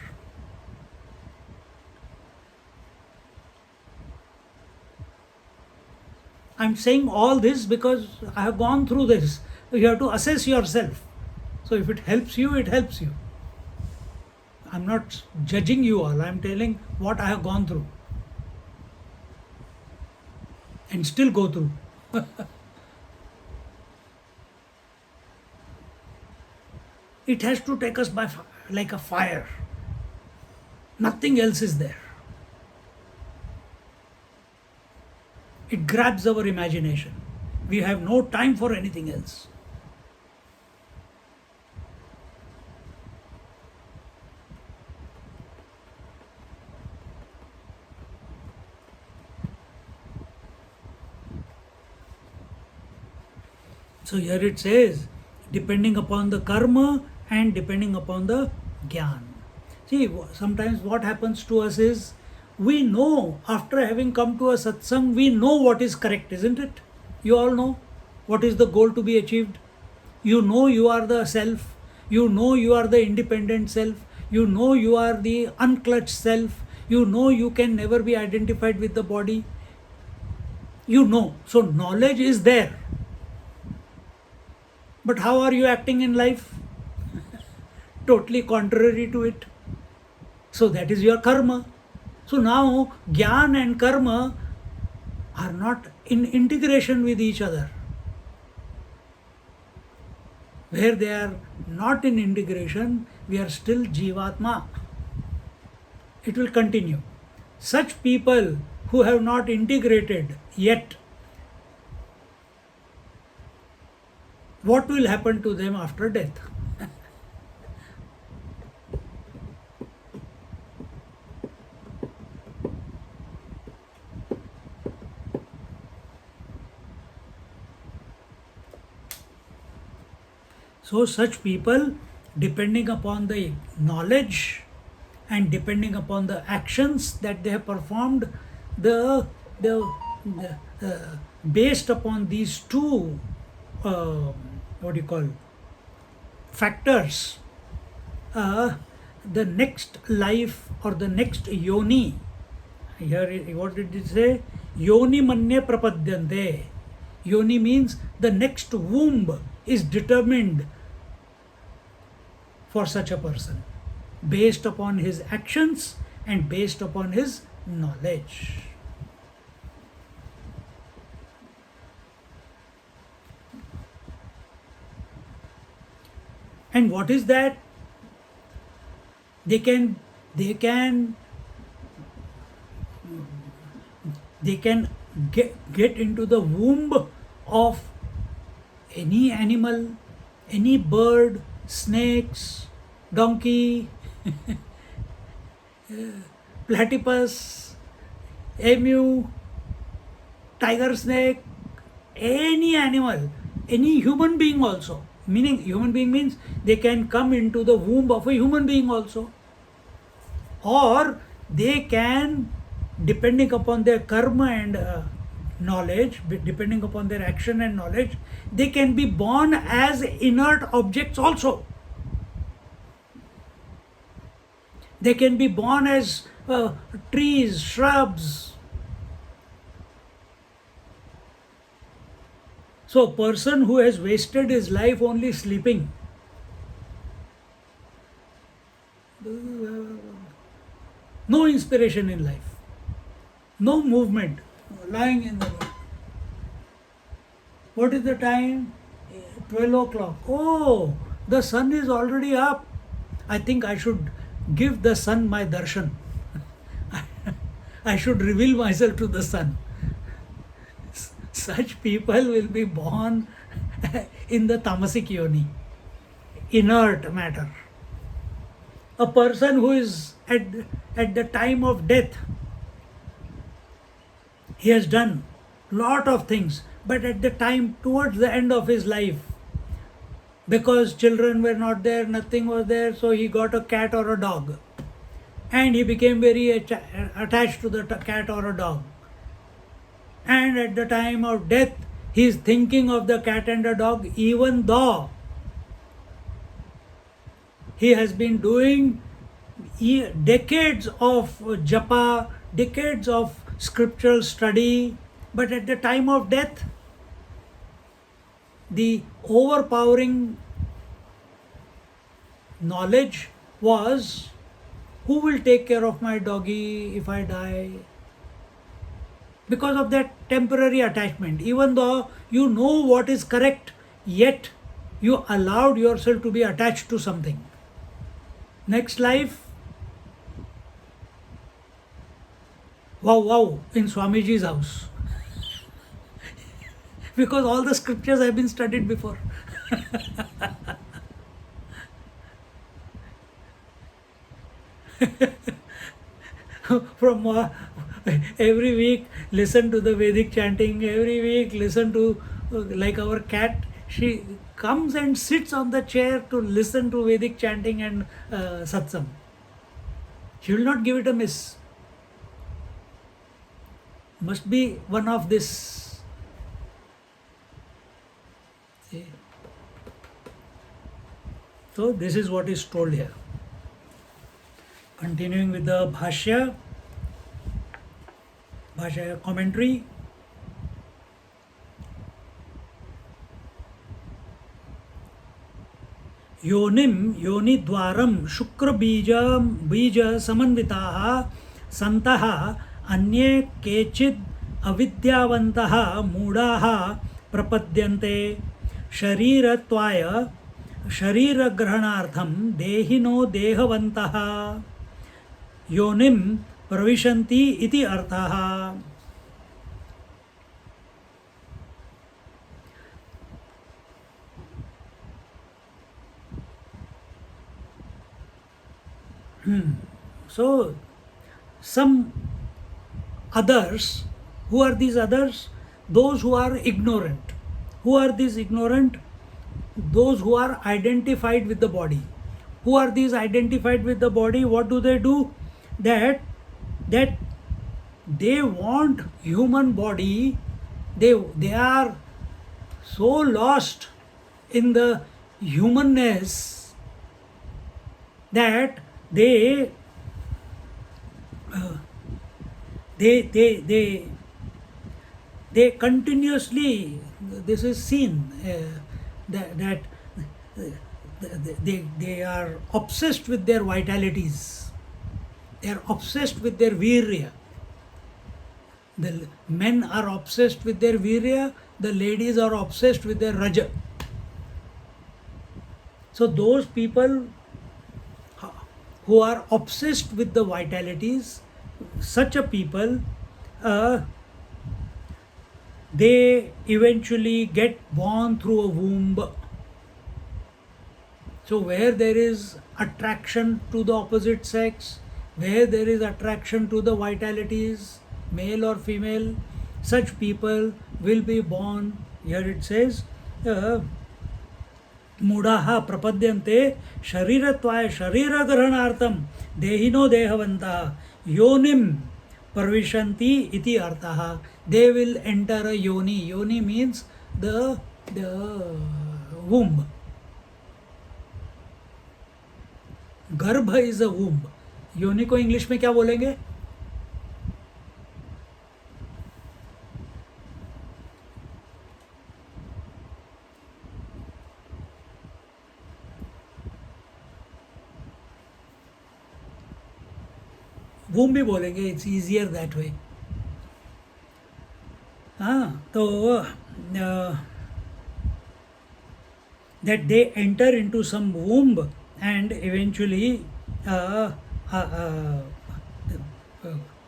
I'm saying all this because I have gone through this. You have to assess yourself. So if it helps you, it helps you. I'm not judging you all. I'm telling what I have gone through. And still go through. It has to take us by like a fire. Nothing else is there. It grabs our imagination. We have no time for anything else. So here it says, depending upon the karma and depending upon the gyaan. See, sometimes what happens to us is, we know, after having come to a satsang, we know what is correct, isn't it? You all know what is the goal to be achieved. You know you are the self. You know you are the independent self. You know you are the unclutched self. You know you can never be identified with the body. You know. So knowledge is there. But how are you acting in life? Totally contrary to it. So that is your karma. So now gyaan and karma are not in integration with each other. Where they are not in integration, we are still Jivatma. It will continue. Such people who have not integrated yet, what will happen to them after death? So such people, depending upon the knowledge and depending upon the actions that they have performed, the, the, based upon these two, what do you call, factors, the next life or the next yoni, here what did it say? Yoni manye prapadyante. Yoni means the next womb is determined for such a person based upon his actions and based upon his knowledge. And what is that? They can get into the womb of any animal, any bird, snakes, donkey, platypus, emu, tiger snake, any animal, any human being also. Meaning, human being means they can come into the womb of a human being also. Or they can, depending upon their karma and knowledge, depending upon their action and knowledge, they can be born as inert objects also. They can be born as trees, shrubs. So a person who has wasted his life only sleeping, no inspiration in life, no movement, lying in the bed. What is the time? 12 o'clock. Oh, the sun is already up. I think I should give the sun my darshan. I should reveal myself to the sun. Such people will be born in the tamasic yoni, inert matter. A person who is at the time of death, he has done lot of things, but at the time towards the end of his life, because children were not there, nothing was there, so he got a cat or a dog, and he became very attached to the cat or a dog. And at the time of death, he is thinking of the cat and the dog, even though he has been doing decades of japa, decades of scriptural study, but at the time of death, the overpowering knowledge was, who will take care of my doggy if I die? Because of that temporary attachment, even though you know what is correct, yet you allowed yourself to be attached to something. Next life, wow, in Swamiji's house. Because all the scriptures have been studied before. From every week listen to the Vedic chanting, every week listen to, like our cat, she comes and sits on the chair to listen to Vedic chanting and satsang. She will not give it a miss. Must be one of this. See? So this is what is told here. Continuing with the Bhashya commentary. योनिद्वारं बीज समन्विताः सन्तः अन्ये केचिद् अविद्यावन्तः मूढाः प्रपद्यन्ते शरीरत्वाय शरीरग्रहणार्थं देहिनो देहवन्तः योनिं प्रविशन्ति इति अर्थः. So, some others, who are these others? Those who are ignorant. Who are these ignorant? Those who are identified with the body. Who are these identified with the body? What do? That they want human body. They are so lost in the humanness that they continuously, this is seen, that they are obsessed with their vitalities, they are obsessed with their virya. The men are obsessed with their virya, the ladies are obsessed with their raja. So those people who are obsessed with the vitalities, such a people, they eventually get born through a womb. So where there is attraction to the opposite sex, where there is attraction to the vitalities, male or female, such people will be born. Here it says, मूढ़ाः प्रपद्यन्ते शरीरत्वाय शरीरग्रहणार्थं देहिनो देहवन्तः योनिं प्रविशन्ति इति अर्थः. They will enter a yoni. Yoni means the womb. गर्भ is a womb. योनि को English में क्या बोलेंगे? वूम भी बोलेंगे, इट्स ईजियर दैट वे. हाँ, तो that they enter into some womb and eventually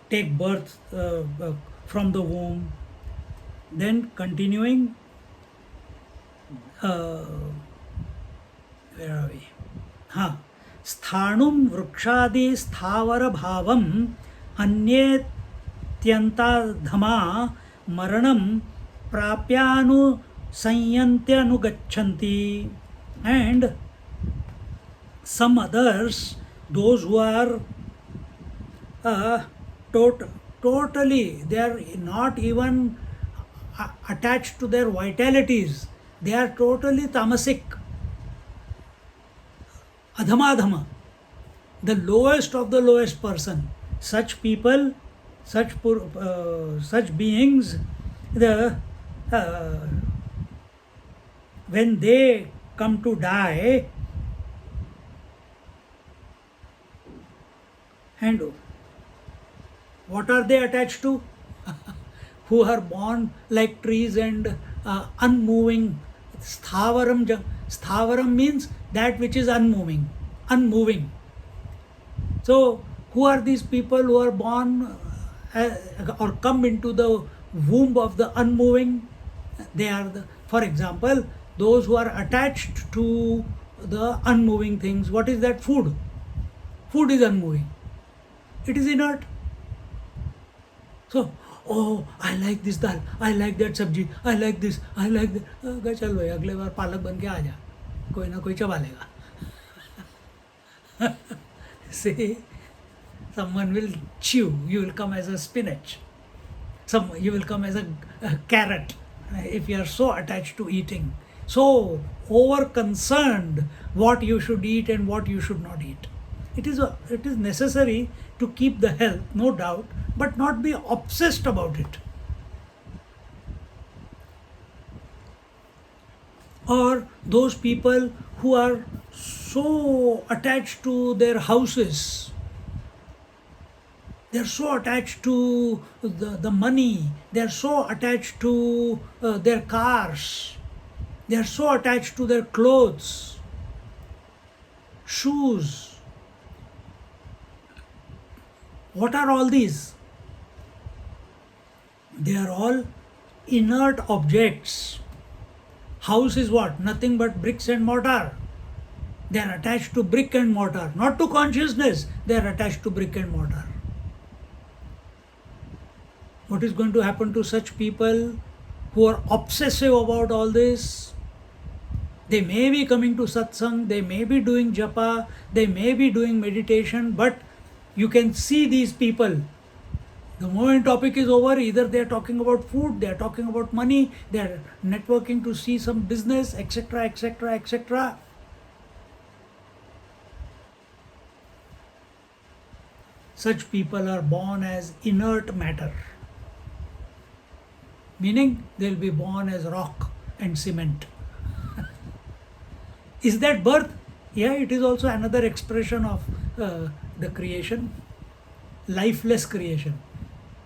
take birth from the womb. Then continuing, where are we? हाँ, स्थाणुं वृक्षादि स्थावर भावम् अन्येत्यन्ताधमा मरणं प्राप्यानुसंयन्त्यनुगच्छन्ति. And some others, those who are totally, they are not even attached to their vitalities, they are totally tamasic, adhamadhama, the lowest of the lowest person. Such people, such beings, when they come to die, and what are they attached to? Who are born like trees and unmoving. Sthavaram means that which is unmoving. So who are these people who are born or come into the womb of the unmoving? They are for example, those who are attached to the unmoving things. What is that? Food. Food is unmoving. It is inert. So, oh, I like this dal, I like that sabji, I like this, I like that. चल भाई, अगले बार पालक बन के आ जा, कोई ना कोई चबा लेगा. See, someone will chew, you will come as a spinach, you will come as a carrot, if you are so attached to eating, so over concerned what you should eat and what you should not eat. it is necessary to keep the health, no doubt, but not be obsessed about it. Or those people who are so attached to their houses, they're so attached to the money, they're so attached to their cars, they're so attached to their clothes, shoes. What are all these? They are all inert objects. House is what? Nothing but bricks and mortar. They are attached to brick and mortar, not to consciousness. They are attached to brick and mortar. What is going to happen to such people who are obsessive about all this? They may be coming to satsang, they may be doing japa, they may be doing meditation, but you can see these people. The moment topic is over, either they are talking about food, they are talking about money, they are networking to see some business, etc., etc., etc. Such people are born as inert matter, meaning they will be born as rock and cement. Is that birth? Yeah, it is also another expression of the creation, lifeless creation.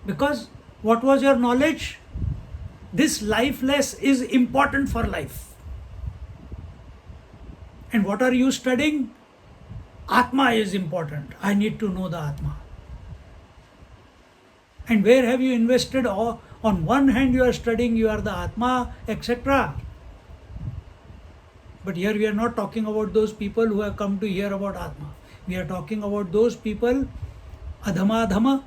Because what was your knowledge? This lifeless is important for life. And what are you studying? Atma is important. I need to know the Atma. And where have you invested? On one hand you are studying, you are the Atma, etc. But here we are not talking about those people who have come to hear about Atma. We are talking about those people, adhama,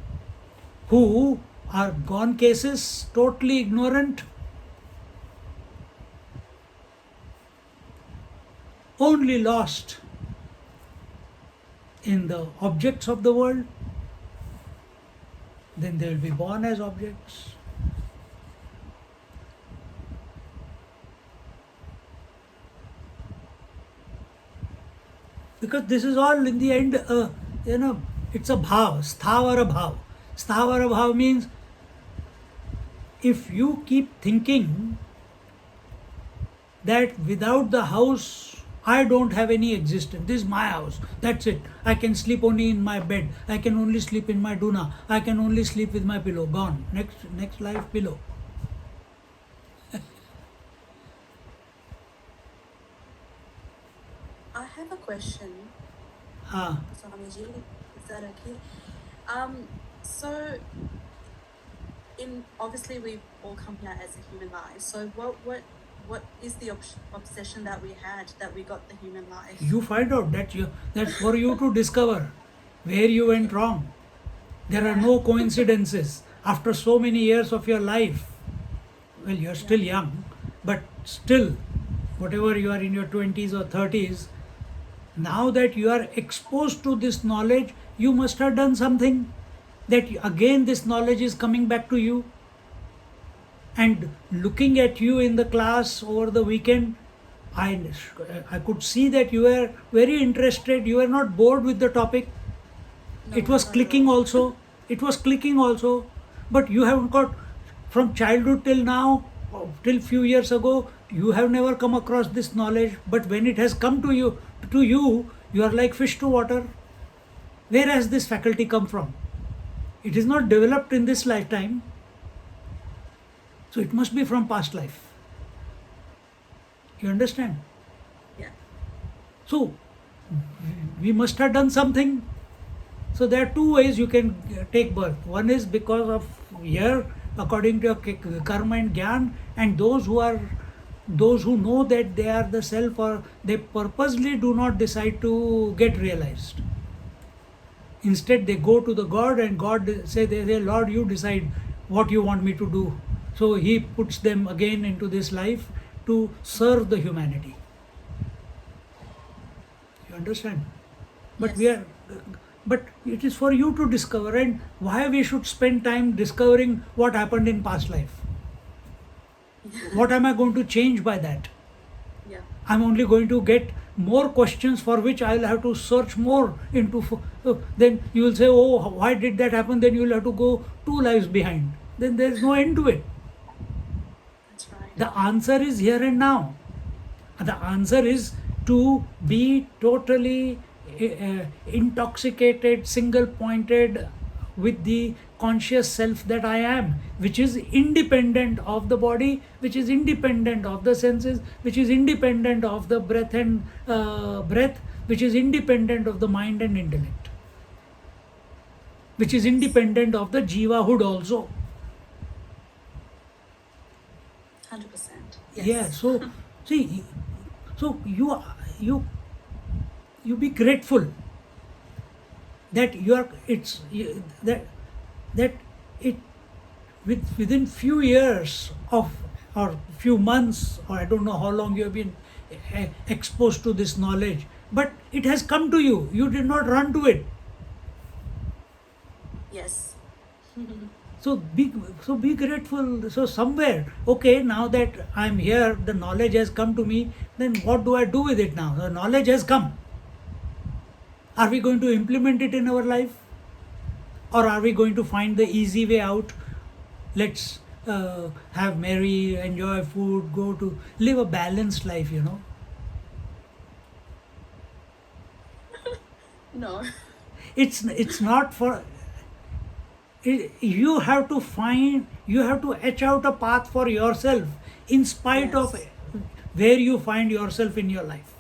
who are gone cases, totally ignorant, only lost in the objects of the world. Then they will be born as objects. Because this is all in the end, it's a bhav, sthavara bhav. Sthavara bhav means if you keep thinking that without the house I don't have any existence, this is my house, that's it. I can sleep only in my bed, I can only sleep in my duna, I can only sleep with my pillow, gone. Next life pillow. I have a question, Swamiji. Is that okay? So, obviously we've all come here as a human life. So, what is the obsession that we had that we got the human life? You find out that's for you to discover where you went wrong. There are no coincidences. After so many years of your life, well, you're still young, but still, whatever you are in your 20s or 30s, now that you are exposed to this knowledge, you must have done something that again this knowledge is coming back to you. And looking at you in the class over the weekend, I could see that you were very interested, you were not bored with the topic. No, It was not at clicking all. also. It was clicking also. But you haven't got, from childhood till now, till few years ago, you have never come across this knowledge. But when it has come to you, you are like fish to water. Where has this faculty come from? It is not developed in this lifetime. So it must be from past life. You understand? Yeah. So we must have done something. So there are two ways you can take birth. One is because of here, according to your karma and gyaan, and those who know that they are the self, or they purposely do not decide to get realized. Instead, they go to the God, and God they say, Lord, you decide what you want me to do. So He puts them again into this life to serve the humanity. You understand? But Yes. but it is for you to discover, and why we should spend time discovering what happened in past life. What am I going to change by that? Yeah. I'm only going to get more questions for which I'll have to search more into. Then you will say, oh, why did that happen? Then you will have to go 2 lives behind. Then there is no end to it. That's right. The answer is here and now. The answer is to be totally intoxicated, single pointed with the conscious self that I am, which is independent of the body, which is independent of the senses, which is independent of the breath and breath, which is independent of the mind and intellect, which is independent of the jivahood also. 100%. Yes. Yeah. So see, so you be grateful that you are that it within few years of or few months, or I don't know how long you have been exposed to this knowledge, but it has come to you. You did not run to it. Yes. So be grateful. So somewhere, okay, now that I'm here, the knowledge has come to me, then what do I do with it now? The knowledge has come. Are we going to implement it in our life? Or are we going to find the easy way out? Let's have merry, enjoy food, go to live a balanced life, No. It's not for you have to find, you have to etch out a path for yourself in spite of Yes. where you find yourself in your life.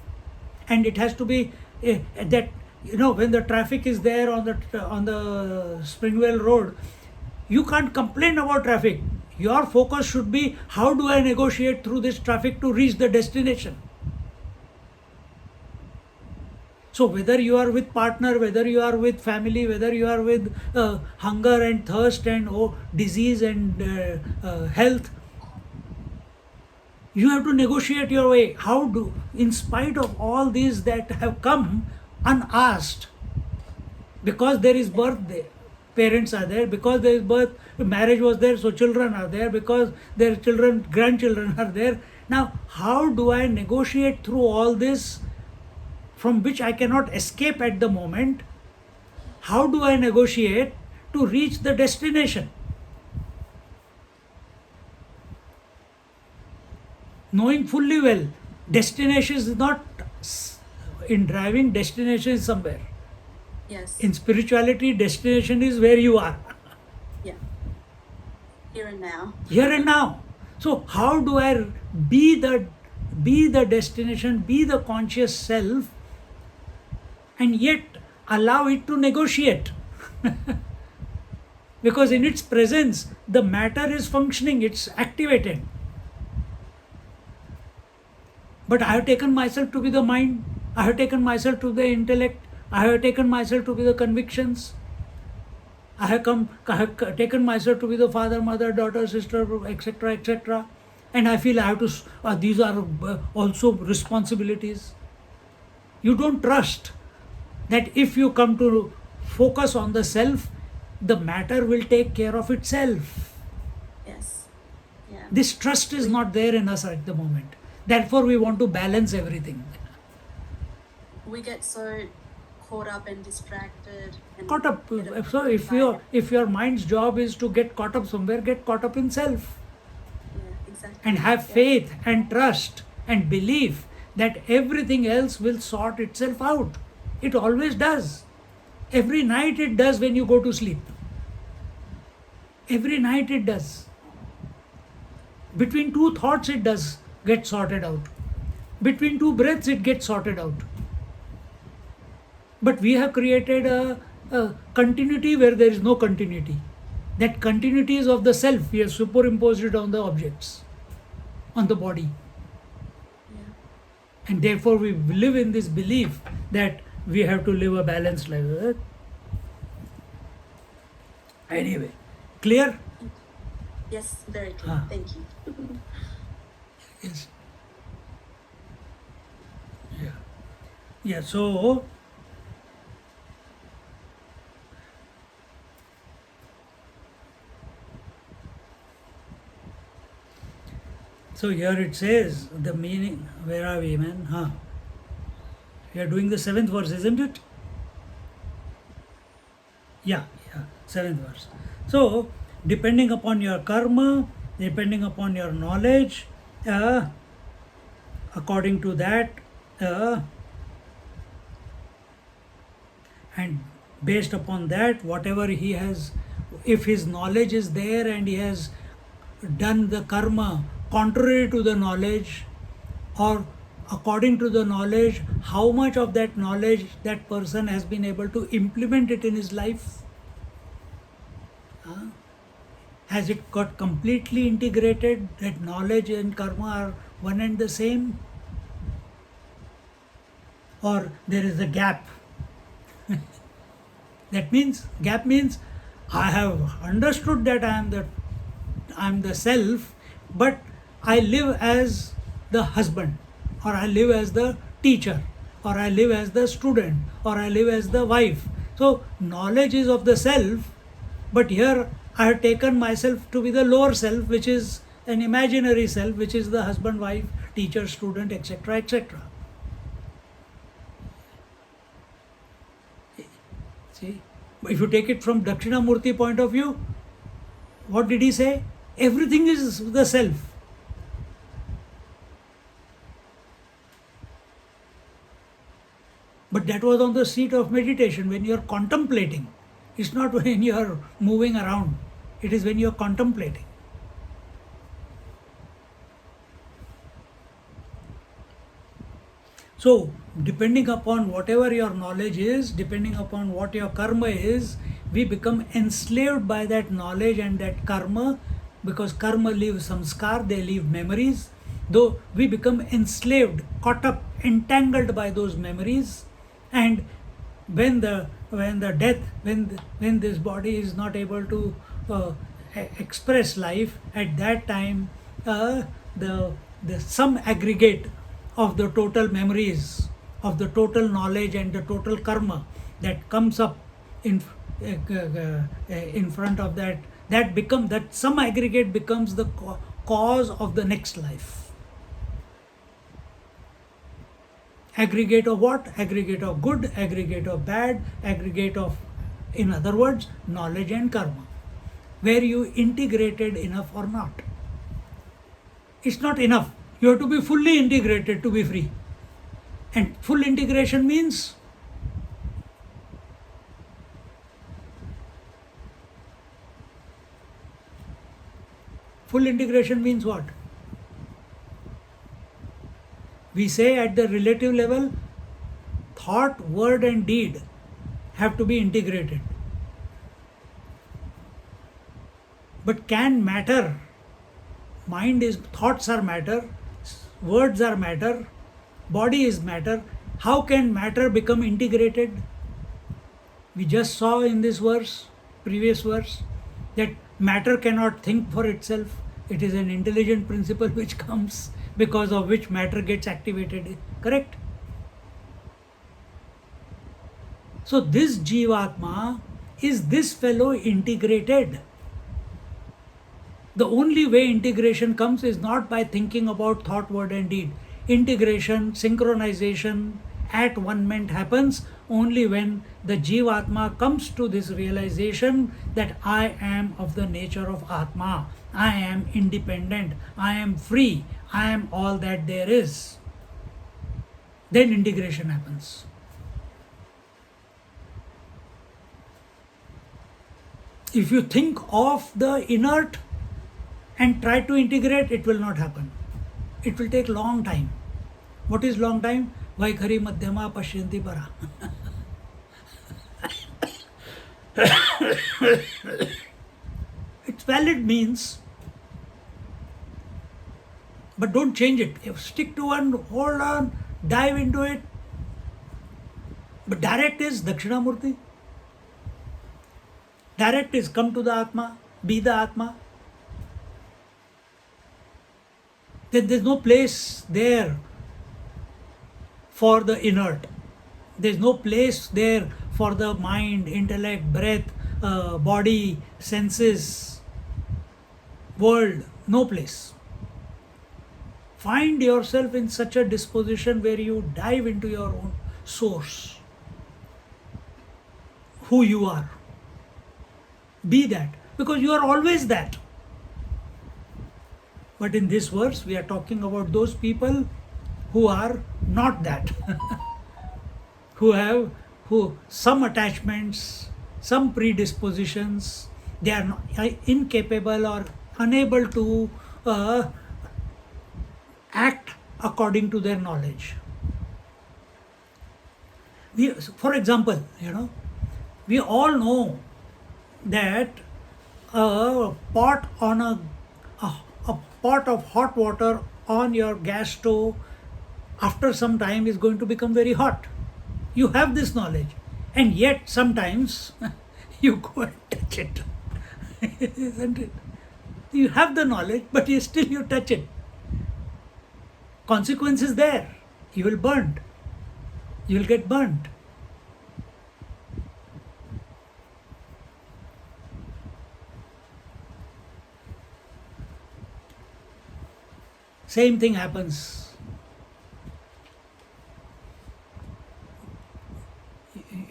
And it has to be that when the traffic is there on the Springvale road, you can't complain about traffic. Your focus should be, how do I negotiate through this traffic to reach the destination? So whether you are with partner, whether you are with family, whether you are with hunger and thirst and disease and health, you have to negotiate your way. How do, in spite of all these that have come unasked, because there is birth there, parents are there, because there is birth, marriage was there, so children are there, because their children, grandchildren are there. Now, how do I negotiate through all this, from which I cannot escape at the moment? How do I negotiate to reach the destination? Knowing fully well, destination is not in driving, destination is somewhere. Yes. In spirituality, destination is where you are, Yeah. Here and now. here and now. So how do I be the destination, be the conscious self, and yet allow it to negotiate? Because in its presence, the matter is functioning, it's activated. But I have taken myself to be the mind, I have taken myself to the intellect, I have taken myself to be the convictions, I have taken myself to be the father, mother, daughter, sister, etc., etc. And I feel I have to, these are also responsibilities. You don't trust that if you come to focus on the self, the matter will take care of itself. Yes. Yeah. This trust is not there in us at the moment. Therefore, we want to balance everything. We get so caught up and distracted and Caught up. get So if your mind's job is to get caught up somewhere, get caught up in self. Yeah, exactly. And have Yeah. faith and trust and belief that everything else will sort itself out. It always does. Every night it does when you go to sleep. Every night it does. Between two thoughts it does get sorted out. Between two breaths it gets sorted out. But we have created a continuity where there is no continuity. That continuity is of the self. We have superimposed it on the objects, on the body. Yeah. And therefore we live in this belief that we have to live a balanced life. Anyway, clear? Yes, very clear. Ah. Thank you. Yes. Yeah. Yeah, so So here it says the meaning. Where are we, man? We are doing the 7th verse, isn't it? Yeah, 7th verse. So, depending upon your karma, depending upon your knowledge, according to that, and based upon that, whatever he has, if his knowledge is there and he has done the karma contrary to the knowledge, or according to the knowledge, how much of that knowledge that person has been able to implement it in his life? Has it got completely integrated, that knowledge and karma are one and the same? Or there is a gap? Gap means I have understood that I am the self, but I live as the husband, or I live as the teacher, or I live as the student, or I live as the wife. So knowledge is of the self, but here I have taken myself to be the lower self, which is an imaginary self, which is the husband, wife, teacher, student, etc., etc. See, if you take it from Dakshinamurti point of view, what did he say? Everything is the self. But that was on the seat of meditation, when you are contemplating. It's not when you are moving around. It is when you are contemplating. So, depending upon whatever your knowledge is, depending upon what your karma is, we become enslaved by that knowledge and that karma, because karma leaves samskar, they leave memories. Though we become enslaved, caught up, entangled by those memories, and when this body is not able to express life, at that time the some aggregate of the total memories, of the total knowledge and the total karma that comes up in front of that some aggregate becomes the cause of the next life. Aggregate of what? Aggregate of good, aggregate of bad, aggregate of, in other words, knowledge and karma. Where you integrated enough or not. It's not enough. You have to be fully integrated to be free. And full integration means what? We say at the relative level, thought, word and deed have to be integrated. But can matter, thoughts are matter, words are matter, body is matter. How can matter become integrated? We just saw in this verse, previous verse, that matter cannot think for itself. It is an intelligent principle which comes, because of which matter gets activated. Correct? So this Jivatma, is this fellow integrated? The only way integration comes is not by thinking about thought, word and deed. Integration, synchronization, at one ment happens only when the Jivatma comes to this realization that I am of the nature of Atma. I am independent. I am free. I am all that there is. Then integration happens. If you think of the inert and try to integrate, it will not happen. It will take long time. What is long time? Vaikhari madhyama pashyanti para. It's valid means, but don't change it. Stick to one, hold on, dive into it. But direct is Dakshinamurti. Direct is come to the Atma, be the Atma. Then there's no place there for the inert. There's no place there for the mind, intellect, breath, body, senses, world. No place. Find yourself in such a disposition where you dive into your own source, who you are. Be that, because you are always that. But in this verse, we are talking about those people who are not that, who have some attachments, some predispositions. They are incapable or unable to act according to their knowledge. For example, we all know that a pot of hot water on your gas stove after some time is going to become very hot. You have this knowledge, and yet sometimes you go and touch it. Isn't it? You have the knowledge, but you touch it. Consequence is there. You will burnt. You will get burnt. Same thing happens.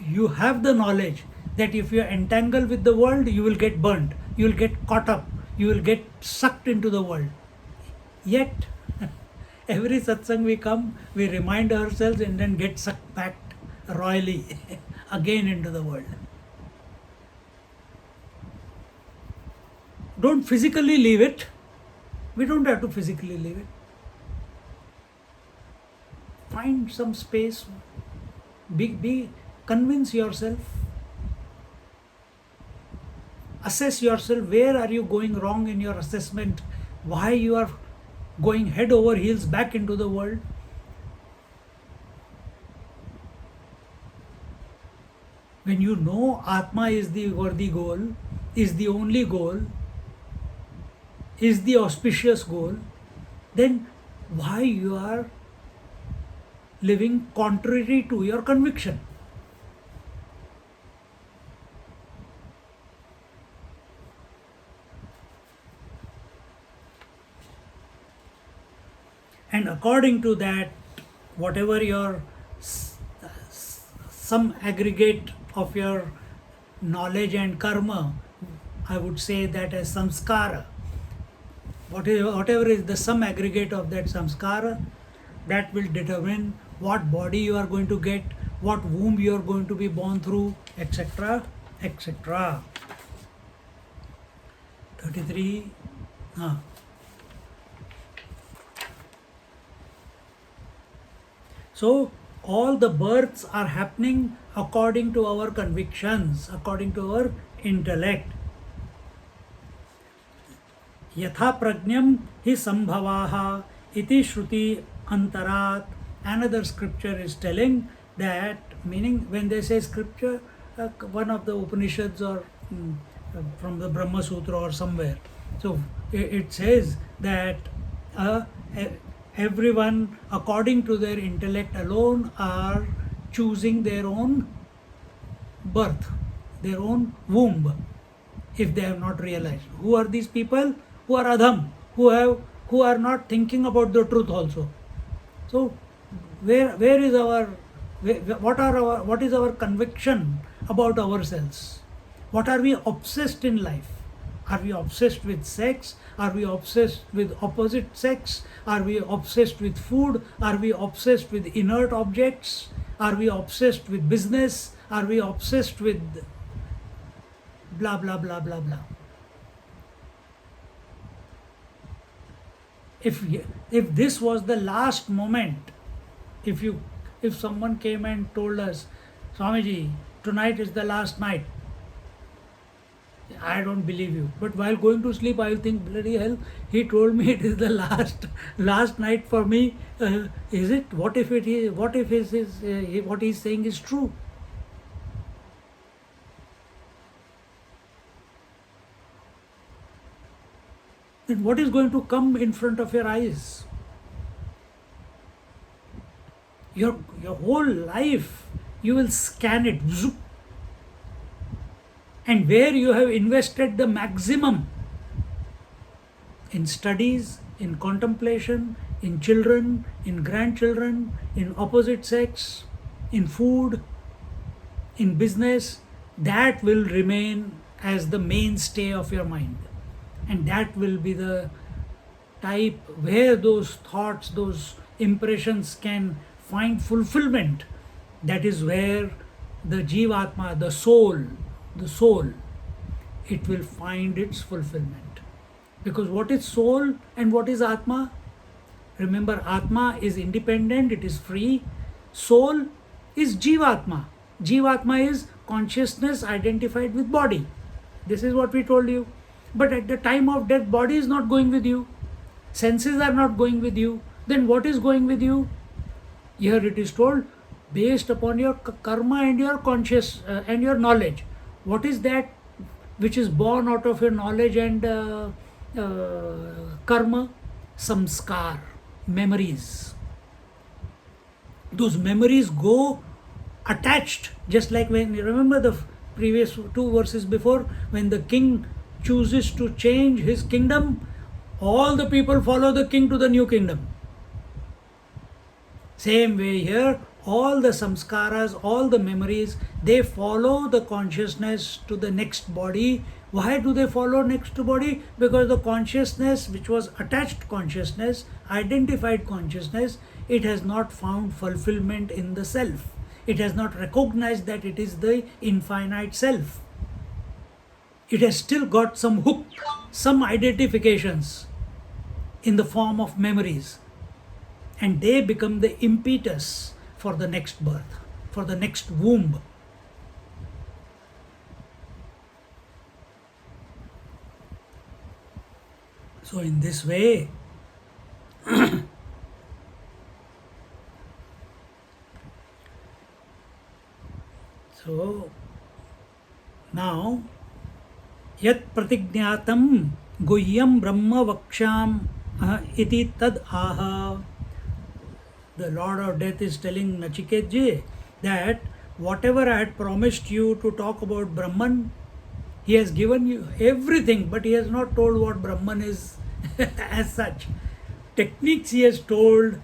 You have the knowledge that if you entangle with the world, you will get burnt. You will get caught up. You will get sucked into the world. Yet, every satsang we come, we remind ourselves and then get sucked back royally again into the world. Don't physically leave it. We don't have to physically leave it. Find some space. Convince yourself. Assess yourself. Where are you going wrong in your assessment? Why you are going head over heels back into the world? When you know Atma is the worthy goal, is the only goal, is the auspicious goal, then why you are living contrary to your conviction? And according to that, whatever your some aggregate of your knowledge and karma, I would say that as samskara, whatever is the sum aggregate of that samskara, that will determine what body you are going to get, what womb you are going to be born through, etc., etc. 33. So, all the births are happening according to our convictions, according to our intellect. Yatha prajnam hi sambhavaha iti shruti antarat. Another scripture is telling that, meaning when they say scripture, one of the Upanishads or from the Brahma Sutra or somewhere. So it says that everyone according to their intellect alone are choosing their own birth, their own womb, if they have not realized. Who are these people? Who are adham, who are not thinking about the truth also. So where is our what is our conviction about ourselves? What are we obsessed in life? Are we obsessed with sex? Are we obsessed with opposite sex? Are we obsessed with food? Are we obsessed with inert objects? Are we obsessed with business? Are we obsessed with blah blah blah blah blah? If this was the last moment, if someone came and told us, Swamiji, tonight is the last night, I don't believe you. But while going to sleep, I will think, bloody hell, he told me it is the last night for me. Is it? What if it is? What if what he's saying is true? Then what is going to come in front of your eyes? Your whole life, you will scan it. Zoop. And where you have invested the maximum in studies, in contemplation, in children, in grandchildren, in opposite sex, in food, in business, that will remain as the mainstay of your mind. And that will be the type where those thoughts, those impressions can find fulfillment. That is where the Jivatma, the soul, it will find its fulfillment. Because what is soul and what is Atma? Remember, Atma is independent, it is free. Soul is Jivatma. Jivatma is consciousness identified with body. This is what we told you. But at the time of death, body is not going with you. Senses are not going with you. Then what is going with you? Here it is told, based upon your karma and your conscious and your knowledge. What is that which is born out of your knowledge and karma? Samskar, memories. Those memories go attached, just like when you remember the previous two verses before, when the king chooses to change his kingdom, all the people follow the king to the new kingdom. Same way here, all the samskaras, all the memories, they follow the consciousness to the next body. Why do they follow next body? Because the consciousness, which was attached consciousness, identified consciousness, it has not found fulfillment in the self. It has not recognized that it is the infinite self. It has still got some hook, some identifications in the form of memories. And they become the impetus for the next birth, for the next womb. So in this way, so now, yat pratignatam guhyam brahma vaksham iti tad aha. The Lord of Death is telling Nachiketa that whatever I had promised you to talk about Brahman, he has given you everything, but he has not told what Brahman is as such. Techniques he has told,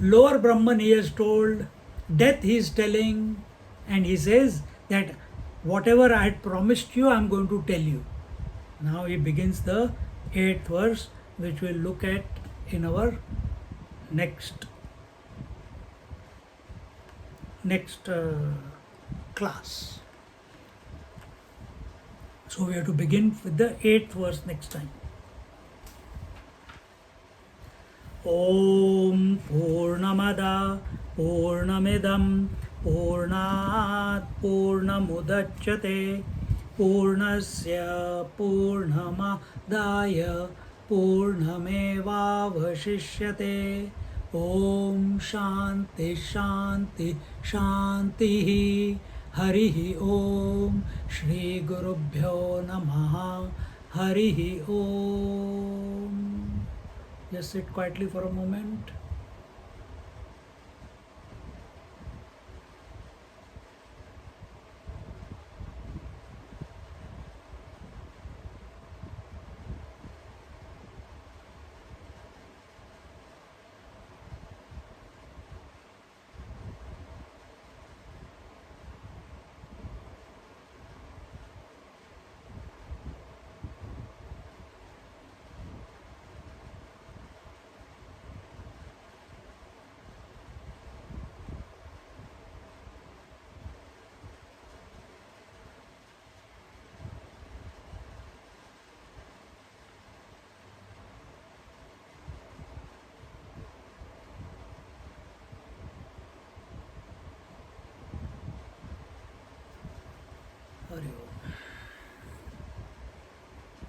lower Brahman he has told, death he is telling, and he says that whatever I had promised you, I am going to tell you. Now he begins the 8th verse, which we'll look at in our next class. So we have to begin with the 8th verse next time. Om Purnamada Purnamidam Purnat Purnamudachyate Purnasya Purnamadaya Purnamevavashishyate. Om Shanti Shanti Shanti. Harihi Om. Shri Gurubhyo Namaha. Harihi Om. Just sit quietly for a moment. Hari Om.